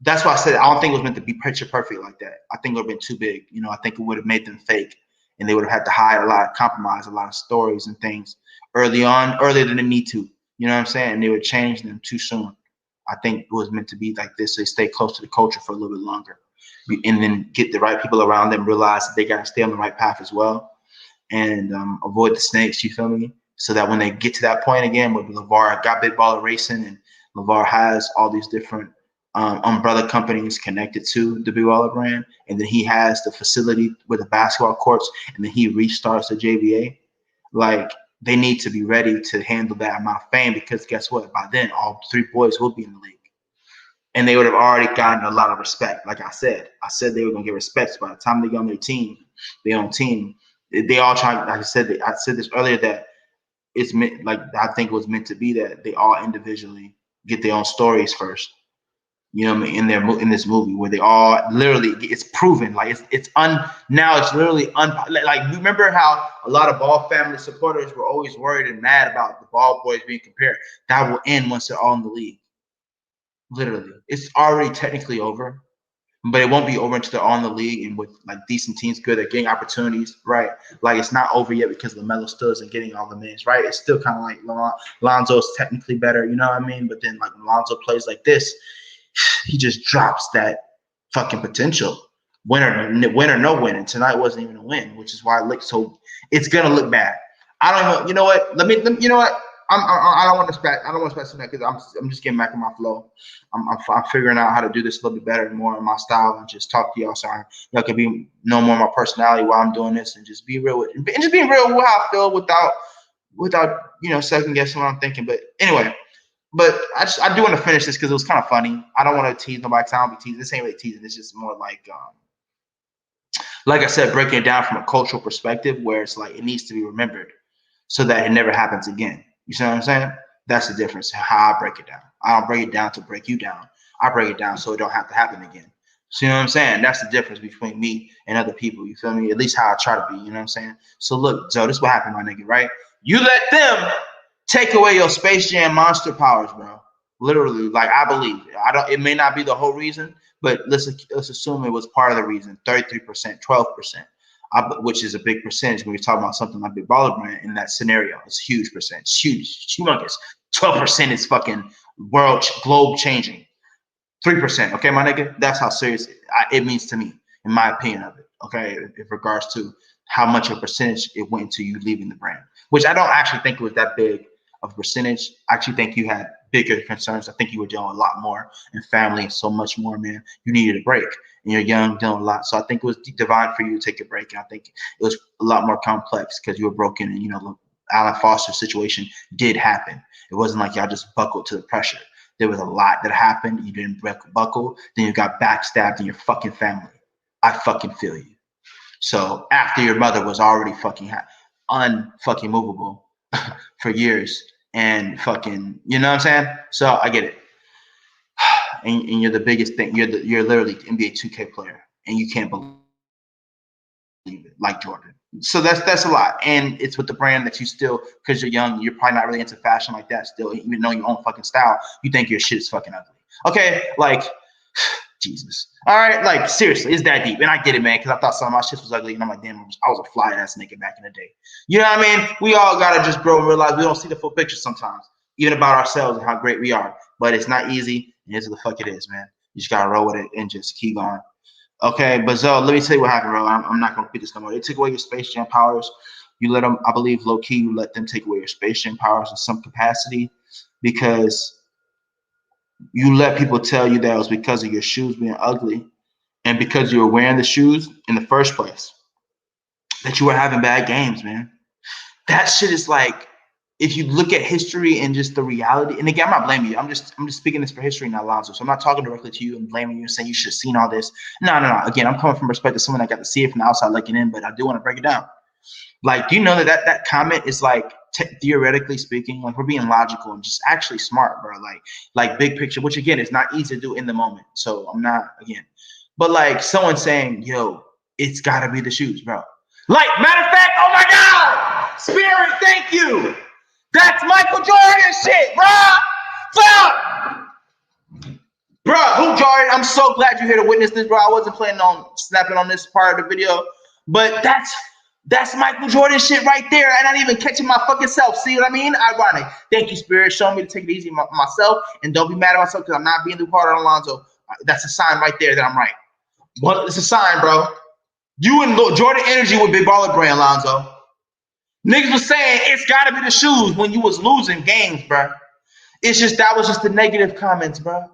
That's why I said I don't think it was meant to be picture perfect like that. I think it would have been too big. You know, I think it would have made them fake, and they would have had to hide a lot of compromise, a lot of stories and things earlier than they need to. You know what I'm saying? And they would change them too soon. I think it was meant to be like this. So they stay close to the culture for a little bit longer, and then get the right people around them. Realize that they got to stay on the right path as well, and avoid the snakes. You feel me? So that when they get to that point again, where LeVar got big baller racing, and LeVar has all these different umbrella companies connected to the Big Baller brand, and then he has the facility with the basketball courts, and then he restarts the JVA. Like they need to be ready to handle that amount of fame because guess what? By then, all three boys will be in the league, and they would have already gotten a lot of respect. Like I said they were gonna get respect. So by the time they get on their own team, they all try. Like I said this earlier that it's meant. Like I think it was meant to be that they all individually get their own stories first. You know what I mean? In this movie where they all literally, it's proven like now it's literally like remember how a lot of Ball family supporters were always worried and mad about the Ball boys being compared. That will end once they're all in the league. Literally, it's already technically over, but it won't be over until they're all in the league and with like decent teams, good at getting opportunities, right? Like it's not over yet because LaMelo still isn't getting all the minutes, right? It's still kind of like Lonzo's technically better, you know what I mean? But then like when Lonzo plays like this, he just drops that fucking potential. Win or no win. And tonight wasn't even a win, which is why it looked so. It's gonna look bad. I don't know. You know what? Let me you know what? I don't want to scratch. I don't want to scratch that because I'm just getting back in my flow. I'm figuring out how to do this a little bit better and more in my style and just talk to y'all so y'all can know more of my personality while I'm doing this and just be real and just being real with how I feel without second guessing what I'm thinking. But anyway. But I do want to finish this because it was kind of funny. I don't want to tease nobody because I don't be teasing. This ain't really teasing. It's just more like I said, breaking it down from a cultural perspective where it's like it needs to be remembered so that it never happens again. You see what I'm saying? That's the difference. How I break it down. I don't break it down to break you down. I break it down so it don't have to happen again. See what I'm saying? That's the difference between me and other people. You feel me? At least how I try to be. You know what I'm saying? So look, Joe, this is what happened, my nigga, right? You let them take away your Space Jam monster powers, bro. Literally, like I believe. It may not be the whole reason, but let's assume it was part of the reason. 33%, 12%, which is a big percentage when you're talking about something like Big Baller Brand in that scenario. It's a huge percent. It's huge, humongous. 12% is fucking globe changing. 3%, okay, my nigga? That's how serious it means to me, in my opinion of it, okay, in regards to how much of a percentage it went into you leaving the brand, which I don't actually think it was that big of a percentage. I actually think you had bigger concerns. I think you were dealing with a lot more and family and so much more, man. You needed a break and you're young, dealing a lot. So I think it was divine for you to take a break. And I think it was a lot more complex because you were broken and, you know, Alan Foster's situation did happen. It wasn't like y'all just buckled to the pressure. There was a lot that happened. You didn't buckle. Then you got backstabbed in your fucking family. I fucking feel you. So after your mother was already fucking unfucking movable for years and fucking, you know what I'm saying? So I get it. And you're the biggest thing. You're literally NBA 2K player, and you can't believe it, like Jordan. So that's a lot, and it's with the brand that you still, because you're young, you're probably not really into fashion like that still, even though your own fucking style, you think your shit is fucking ugly. Okay, like, Jesus. All right, like, seriously, it's that deep, and I get it, man, because I thought some of my shit was ugly, and I'm like, damn, I was a fly ass nigga back in the day. You know what I mean? We all gotta just grow and realize we don't see the full picture sometimes, even about ourselves and how great we are. But it's not easy, and here's what the fuck it is, man. You just gotta roll with it and just keep going. Okay, but Zoe, let me tell you what happened, bro. I'm not gonna repeat this no more. They took away your Space Jam powers. You let them, I believe, low key, you let them take away your Space Jam powers in some capacity because you let people tell you that it was because of your shoes being ugly and because you were wearing the shoes in the first place that you were having bad games, man. That shit is like, if you look at history and just the reality, and again, I'm not blaming you. I'm just speaking this for history now, Lonzo. So I'm not talking directly to you and blaming you and saying you should have seen all this. No. Again, I'm coming from perspective of someone that got to see it from the outside looking in, but I do want to break it down. Like, do you know that comment is like, theoretically speaking, like, we're being logical and just actually smart, bro. Like big picture, which again is not easy to do in the moment. So I'm not, again, but like someone saying, yo, it's gotta be the shoes, bro. Like, matter of fact, oh my God, Spirit, thank you. That's Michael Jordan shit, bro. Fuck. Bro, who Jordan? I'm so glad you're here to witness this, bro. I wasn't planning on snapping on this part of the video, but that's Michael Jordan shit right there. And I'm not even catching my fucking self. See what I mean? Ironic. Thank you, Spirit, showing me to take it easy myself and don't be mad at myself because I'm not being too hard on Lonzo. That's a sign right there that I'm right. Well, it's a sign, bro. You and Jordan Energy with Big Baller Brand, Lonzo. Niggas was saying it's got to be the shoes when you was losing games, bro. It's just, that was just the negative comments, bro.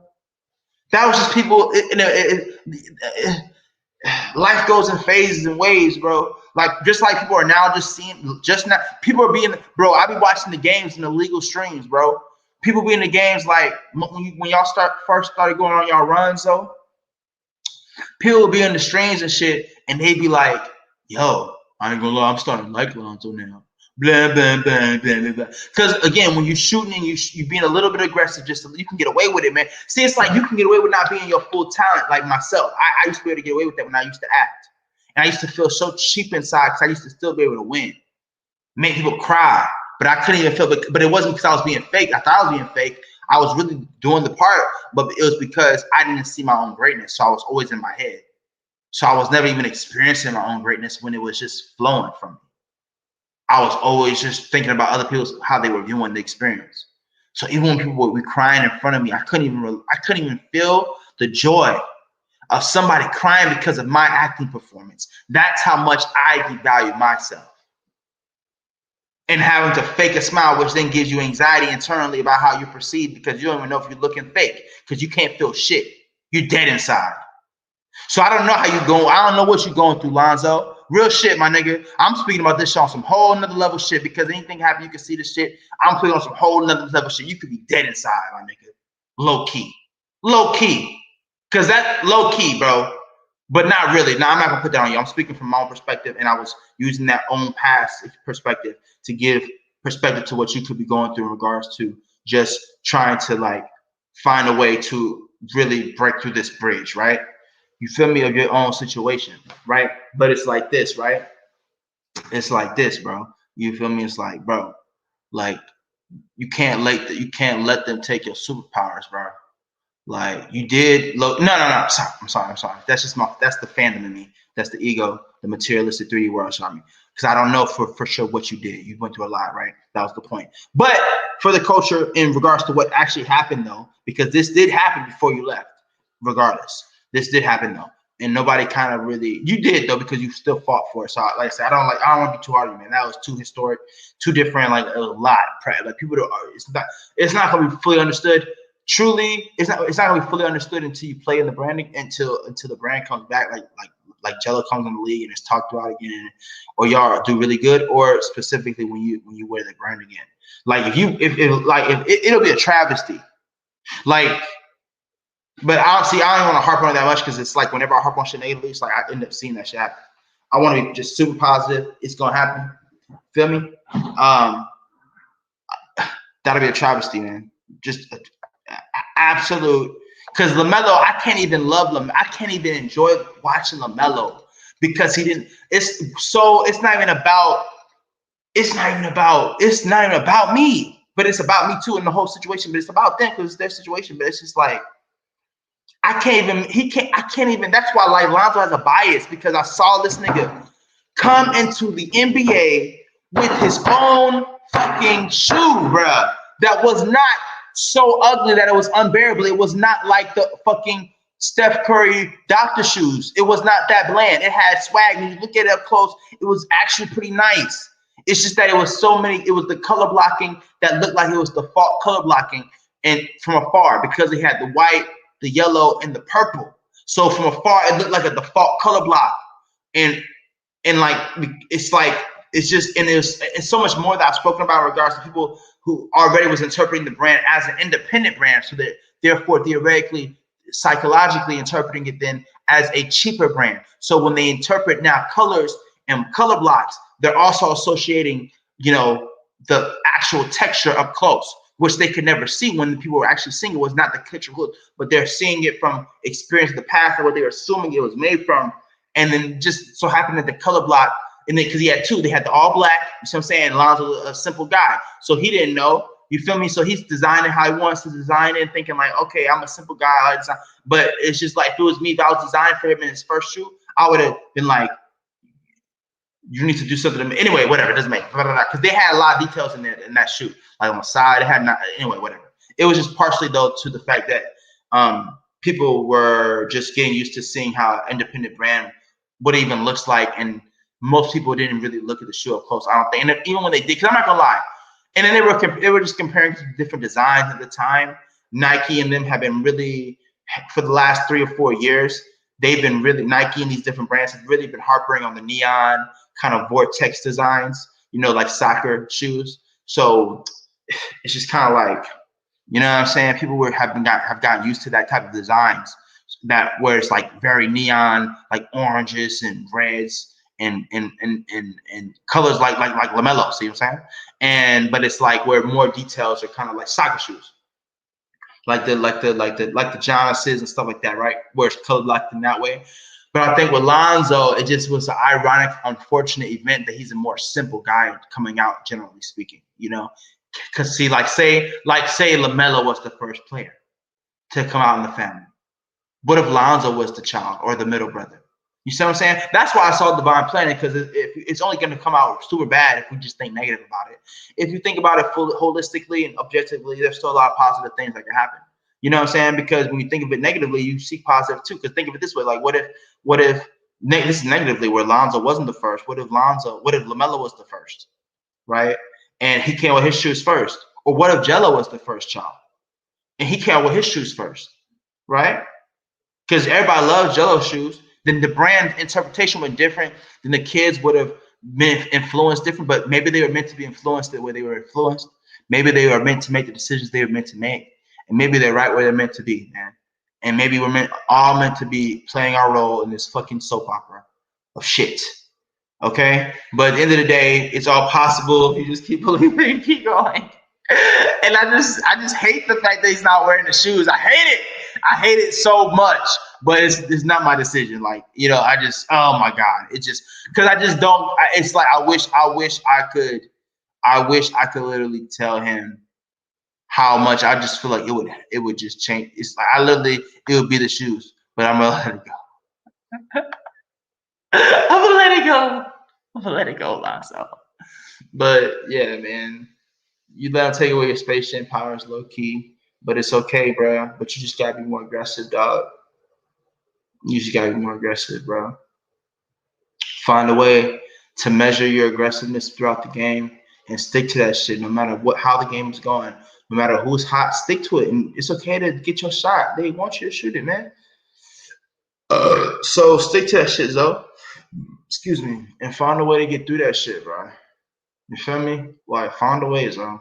That was just people. Life goes in phases and waves, bro. Like, just like people are now just seeing, just not, people are being, bro, I be watching the games in the legal streams, bro. People be in the games like, when y'all first started going on y'all runs, though, people will be in the streams and shit, and they be like, yo, I ain't gonna lie, I'm starting to like Lonzo now. Blah, blah, blah, blah, blah, blah. Because again, when you're shooting and you being a little bit aggressive, just so you can get away with it, man. See, it's like you can get away with not being your full talent, like myself. I used to be able to get away with that when I used to act. And I used to feel so cheap inside because I used to still be able to win. Make people cry. But I couldn't even feel, but it wasn't because I was being fake. I thought I was being fake. I was really doing the part, but it was because I didn't see my own greatness. So I was always in my head. So I was never even experiencing my own greatness when it was just flowing from me. I was always just thinking about other people's, how they were viewing the experience. So even when people would be crying in front of me, I couldn't even feel the joy of somebody crying because of my acting performance. That's how much I devalued myself. And having to fake a smile, which then gives you anxiety internally about how you perceive, because you don't even know if you're looking fake, because you can't feel shit. You're dead inside. So I don't know how you going. I don't know what you're going through, Lonzo. Real shit, my nigga. I'm speaking about this shit on some whole nother level shit, because anything happen, you can see this shit. I'm speaking on some whole nother level shit. You could be dead inside, my nigga. Low key. Low key. Because that low key, bro. But not really. Now, I'm not going to put that on you. I'm speaking from my own perspective, and I was using that own past perspective to give perspective to what you could be going through in regards to just trying to, like, find a way to really break through this bridge, right? You feel me, of your own situation, right? But it's like this, right? It's like this, bro. You feel me? It's like, bro, like, you can't let them take your superpowers, bro. Like, you did look. No. I'm sorry. That's the fandom in me. That's the ego, the materialistic 3D world showing me. Because I don't know for sure what you did. You went through a lot, right? That was the point. But for the culture, in regards to what actually happened, though, because this did happen before you left, regardless. This did happen, though. and nobody kind of really. You did though because you still fought for it. So like I said, I don't want to be too hard on you, man. That was too historic, too different. Like a lot. Like people don't. It's not gonna be fully understood. Truly, it's not gonna be fully understood until you play in the branding until the brand comes back. Like Jello comes in the league and it's talked about again, or y'all do really good, or specifically when you wear the brand again. Like it'll be a travesty. Like. But honestly, I don't want to harp on it that much because it's like whenever I harp on shit negatively, it's like I end up seeing that shit happen. I want to be just super positive. It's gonna happen. Feel me? That'll be a travesty, man. Just absolute. Because LaMelo, I can't even love LaMelo. I can't even enjoy watching LaMelo because he didn't. It's not even about. It's not even about me, but it's about me too in the whole situation. But it's about them because it's their situation. But it's just like. I can't even. That's why like Lonzo has a bias because I saw this nigga come into the NBA with his own fucking shoe, bruh. That was not so ugly that it was unbearable. It was not like the fucking Steph Curry doctor shoes. It was not that bland. It had swag. When you look at it up close, it was actually pretty nice. It's just that it was the color blocking that looked like it was default color blocking and from afar because it had the white, the yellow, and the purple. So from afar, it looked like a default color block. And like it's so much more that I've spoken about in regards to people who already was interpreting the brand as an independent brand, so that therefore theoretically, psychologically interpreting it then as a cheaper brand. So when they interpret now colors and color blocks, they're also associating, the actual texture up close, which they could never see when the people were actually seeing it was not the picture look, but they're seeing it from experience of the past and what they were assuming it was made from. And then just so happened that the color block, and then because he had two, they had the all black, you know what I'm saying? Lonzo's a simple guy. So he didn't know, you feel me? So he's designing how he wants to design it, thinking like, okay, I'm a simple guy. But it's just like, if it was me, if I was designing for him in his first shoe, I would have been like, you need to do something. Anyway, whatever, it doesn't make because they had a lot of details in there in that shoe, like on the side. It had not anyway, whatever. It was just partially though to the fact that people were just getting used to seeing how independent brand what it even looks like, and most people didn't really look at the shoe up close. I don't think, and even when they did, because I'm not gonna lie, and then they were just comparing different designs at the time. Nike and them have been really for the last 3 or 4 years. They've been really Nike and these different brands have really been harping on the neon kind of vortex designs, like soccer shoes. So it's just kind of like, you know what I'm saying? People have gotten used to that type of designs that where it's like very neon, like oranges and reds and colors like LaMelo. See what I'm saying? But it's like where more details are kind of like soccer shoes, like the Jonas's and stuff like that, right? Where it's color blocked in that way. But I think with Lonzo, it just was an ironic, unfortunate event that he's a more simple guy coming out, generally speaking, Because see, say LaMelo was the first player to come out in the family. What if Lonzo was the child or the middle brother? You see what I'm saying? That's why I saw Divine Planet, because it's only going to come out super bad if we just think negative about it. If you think about it holistically and objectively, there's still a lot of positive things that can happen. You know what I'm saying? Because when you think of it negatively, you see positive too. Because think of it this way: like, what if this is negatively where Lonzo wasn't the first? What if LaMelo was the first, right? And he came with his shoes first. Or what if Jello was the first child and he came with his shoes first, right? Because everybody loves Jello shoes. Then the brand interpretation was different. Then the kids would have been influenced different, but maybe they were meant to be influenced the way they were influenced. Maybe they were meant to make the decisions they were meant to make. And maybe they're right where they're meant to be, man. And maybe we're all meant to be playing our role in this fucking soap opera of shit. Okay? But at the end of the day, it's all possible if you just keep believing and keep going. And I just hate the fact that he's not wearing the shoes. I hate it. I hate it so much. But it's not my decision. Like, oh my God. It's just because I just don't. It's like I wish I could literally tell him how much. I just feel like it would just change. It's like it would be the shoes, but I'm gonna let it go. I'm gonna let it go, Lonzo. But yeah, man, you let him take away your spaceship powers, low key, but it's okay, bro. But you just gotta be more aggressive, dog. You just gotta be more aggressive, bro. Find a way to measure your aggressiveness throughout the game and stick to that shit no matter how the game is going. No matter who's hot, stick to it. And it's okay to get your shot. They want you to shoot it, man. So stick to that shit, Zoe. Excuse me. And find a way to get through that shit, bro. You feel me? Like, find a way, Zoe.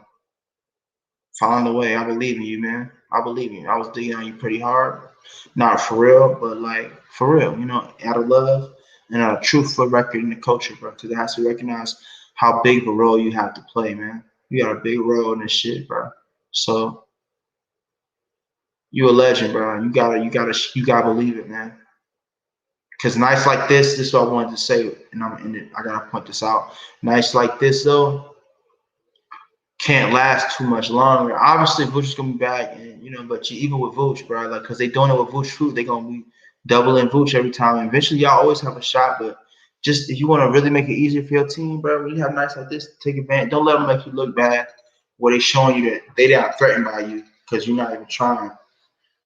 Find a way. I believe in you, man. I believe in you. I was digging on you pretty hard. Not for real, but like for real, out of love and a truth for record in the culture, bro. Because it has to recognize how big of a role you have to play, man. You got a big role in this shit, bro. So you a legend, bro. You gotta believe it, man. Because nights like this is what I wanted to say, and I gotta point this out. Nights like this, though, can't last too much longer. Obviously, Vucic is gonna be back, and but even with Vucic, bro, like, cause they doing it with Vucic food, they gonna be doubling Vucic every time. And eventually, y'all always have a shot, but just if you want to really make it easier for your team, bro, when you have nights like this, take advantage. Don't let them make you look bad, where they showing you that they not threatened by you because you're not even trying,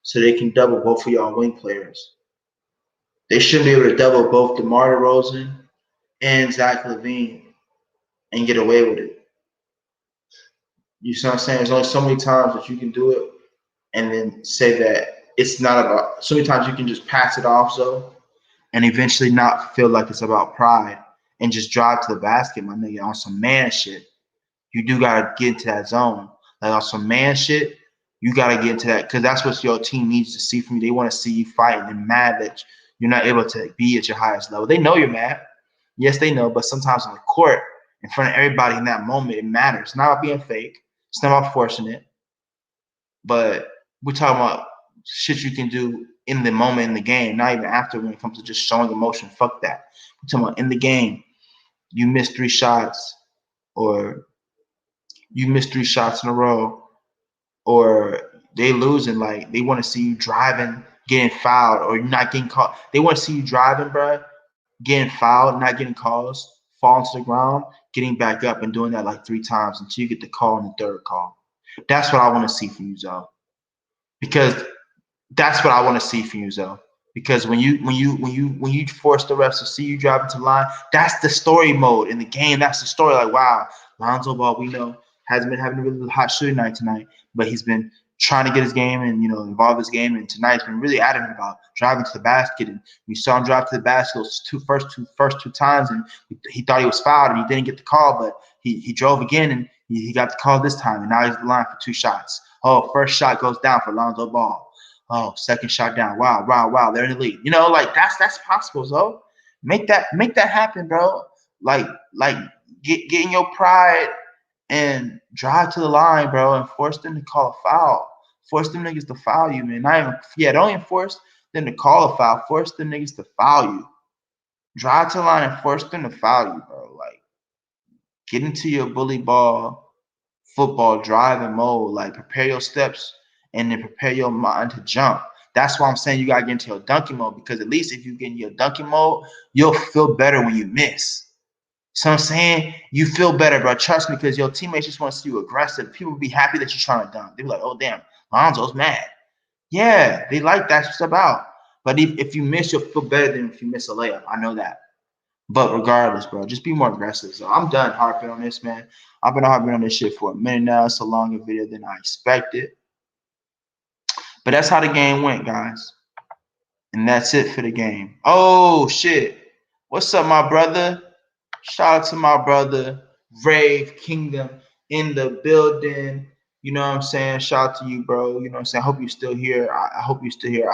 so they can double both of y'all wing players. They shouldn't be able to double both DeMar DeRozan and Zach LaVine and get away with it. You see what I'm saying? There's only so many times that you can do it and then say that it's not about. So many times you can just pass it off, so, and eventually not feel like it's about pride and just drive to the basket, my nigga, on some man shit. You do gotta get into that zone, like on some man shit. You gotta get into that because that's what your team needs to see from you. They want to see you fighting and mad that you're not able to be at your highest level. They know you're mad. Yes, they know, but sometimes on the court, in front of everybody in that moment, it matters. It's not about being fake. It's not about forcing it. But we're talking about shit you can do in the moment in the game, not even after when it comes to just showing emotion. Fuck that. We're talking about in the game. You miss 3 shots, or you miss 3 shots in a row, or they losing. Like, they want to see you driving, getting fouled, or you're not getting caught. They want to see you driving, bro, getting fouled, not getting calls, falling to the ground, getting back up, and doing that like 3 times until you get the call in the 3rd call. That's what I want to see from you, Zoe. Because that's what I want to see from you, Zoe. Because when you force the refs to see you drive into the line, that's the story mode in the game. That's the story. Like, wow, Lonzo Ball, we know, hasn't been having a really hot shooting night tonight, but he's been trying to get his game and involve his game. And tonight's been really adamant about driving to the basket. And we saw him drive to the basket those first two times, and he thought he was fouled and he didn't get the call, but he drove again and he got the call this time. And now he's in the line for 2 shots. Oh, first shot goes down for Lonzo Ball. Oh, 2nd shot down. Wow. They're in the lead. Like that's possible, so make that happen, bro. Like get in your pride and drive to the line, bro, and force them to call a foul. Force them niggas to foul you, man. Don't even force them to call a foul. Force them niggas to foul you. Drive to the line and force them to foul you, bro. Like, get into your bully ball football driving mode. Like, prepare your steps and then prepare your mind to jump. That's why I'm saying you gotta get into your dunking mode, because at least if you get in your dunking mode, you'll feel better when you miss. So I'm saying you feel better, bro. Trust me, because your teammates just want to see you aggressive. People will be happy that you're trying to dunk. They be like, oh damn, Lonzo's mad. Yeah, they like that's what it's about. But if you miss, you'll feel better than if you miss a layup. I know that. But regardless, bro, just be more aggressive. So I'm done harping on this, man. I've been harping on this shit for a minute now. It's a longer video than I expected. But that's how the game went, guys. And that's it for the game. Oh, shit. What's up, my brother? Shout out to my brother, Rave Kingdom, in the building. You know what I'm saying? Shout out to you, bro. You know what I'm saying? I hope you're still here. I hope you're still here.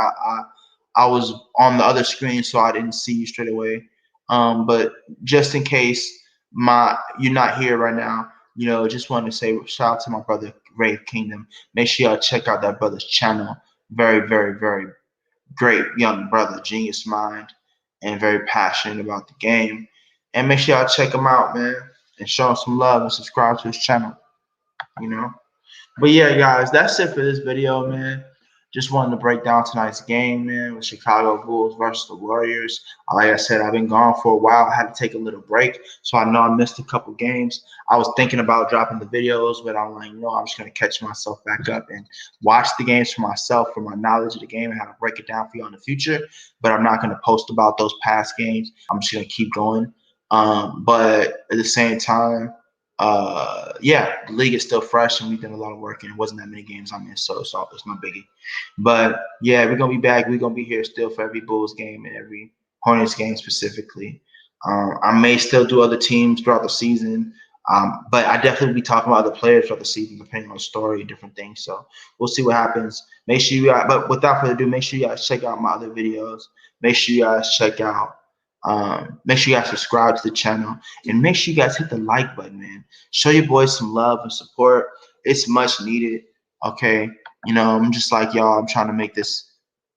I was on the other screen, so I didn't see you straight away. But just in case you're not here right now, just wanted to say shout out to my brother, Rave Kingdom. Make sure y'all check out that brother's channel. Very, very, very great young brother, genius mind, and very passionate about the game. And make sure y'all check him out, man, and show him some love and subscribe to his channel, But yeah, guys, that's it for this video, man. Just wanted to break down tonight's game, man, with Chicago Bulls versus the Warriors. Like I said, I've been gone for a while. I had to take a little break, so I know I missed a couple games. I was thinking about dropping the videos, but I'm like, no, I'm just going to catch myself back up and watch the games for myself, for my knowledge of the game and how to break it down for you in the future. But I'm not going to post about those past games. I'm just going to keep going. But at the same time, yeah, the league is still fresh and we've done a lot of work and it wasn't that many games I missed, so it's no biggie. But yeah, we're gonna be back. We're gonna be here still for every Bulls game and every Hornets game specifically. I may still do other teams throughout the season, but I definitely will be talking about other players throughout the season, depending on the story and different things. So we'll see what happens. Make sure you guys, but without further ado, make sure you guys check out my other videos. Make sure you guys check out. Make sure you guys subscribe to the channel and make sure you guys hit the like button, man. Show your boys some love and support. It's much needed. Okay. You know, I'm just like y'all. I'm trying to make this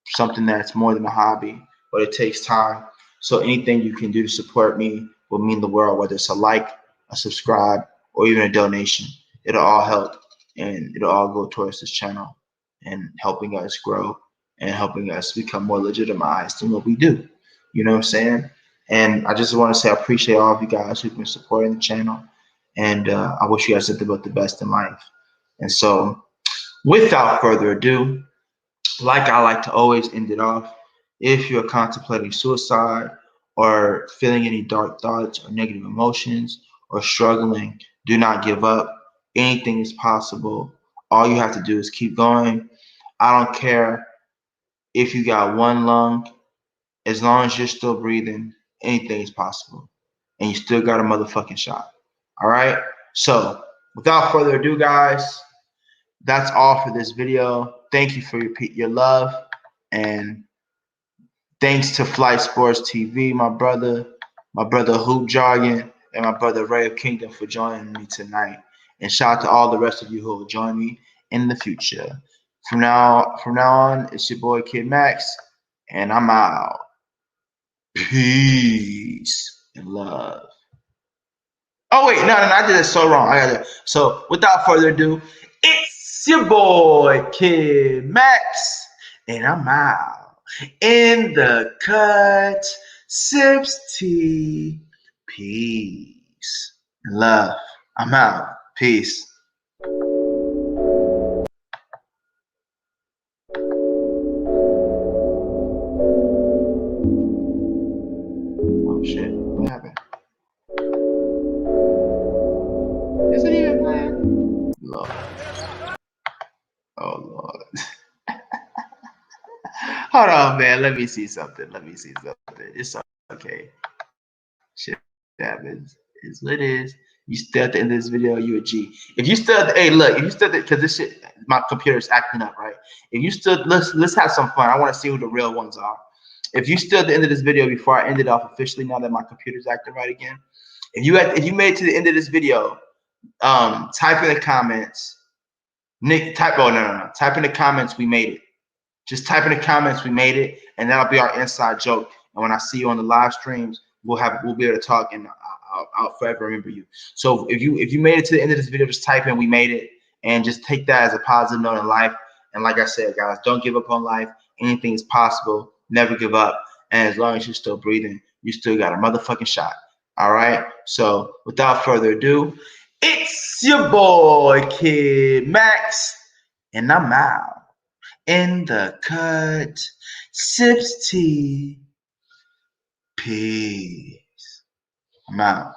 something that's more than a hobby, but it takes time. So anything you can do to support me will mean the world, whether it's a like, a subscribe, or even a donation. It'll all help and it'll all go towards this channel and helping us grow and helping us become more legitimized in what we do. You know what I'm saying? And I just want to say I appreciate all of you guys who've been supporting the channel. And I wish you guys nothing but the best in life. And so without further ado, like I like to always end it off, if you're contemplating suicide or feeling any dark thoughts or negative emotions or struggling, do not give up. Anything is possible. All you have to do is keep going. I don't care if you got one lung. As long as you're still breathing, anything is possible. And you still got a motherfucking shot. All right? So, without further ado, guys, that's all for this video. Thank you for your love. And thanks to Flight Sports TV, my brother Hoop Jargon, and my brother Ray of Kingdom for joining me tonight. And shout out to all the rest of you who will join me in the future. From now on, it's your boy Kid Max, and I'm out. Peace and love. Oh wait, no, I did it so wrong. I got it. So without further ado, it's your boy Kid Max, and I'm out in the cut. Sips tea. Peace and love. I'm out. Peace. Oh shit, what happened? Is it even playing? Lord. Oh Lord. Hold on, man. Let me see something. It's okay. Shit happens. It's what it is. You still at the end of this video, you a G. If you still, hey, look, if you still, because this shit, my computer's acting up, right? If you still, let's have some fun. I want to see who the real ones are. If you still at the end of this video before I end it off officially, now that my computer's acting right again, if you made it to the end of this video, type in the comments. Nick, type. Oh no. Type in the comments. We made it. Just type in the comments. We made it, and that'll be our inside joke. And when I see you on the live streams, we'll be able to talk, and I'll forever remember you. So if you made it to the end of this video, just type in "we made it" and just take that as a positive note in life. And like I said, guys, don't give up on life. Anything is possible. Never give up. And as long as you're still breathing, you still got a motherfucking shot. All right. So without further ado, it's your boy Kid Max, and I'm out in the cut. Sips tea. Peace. I'm out.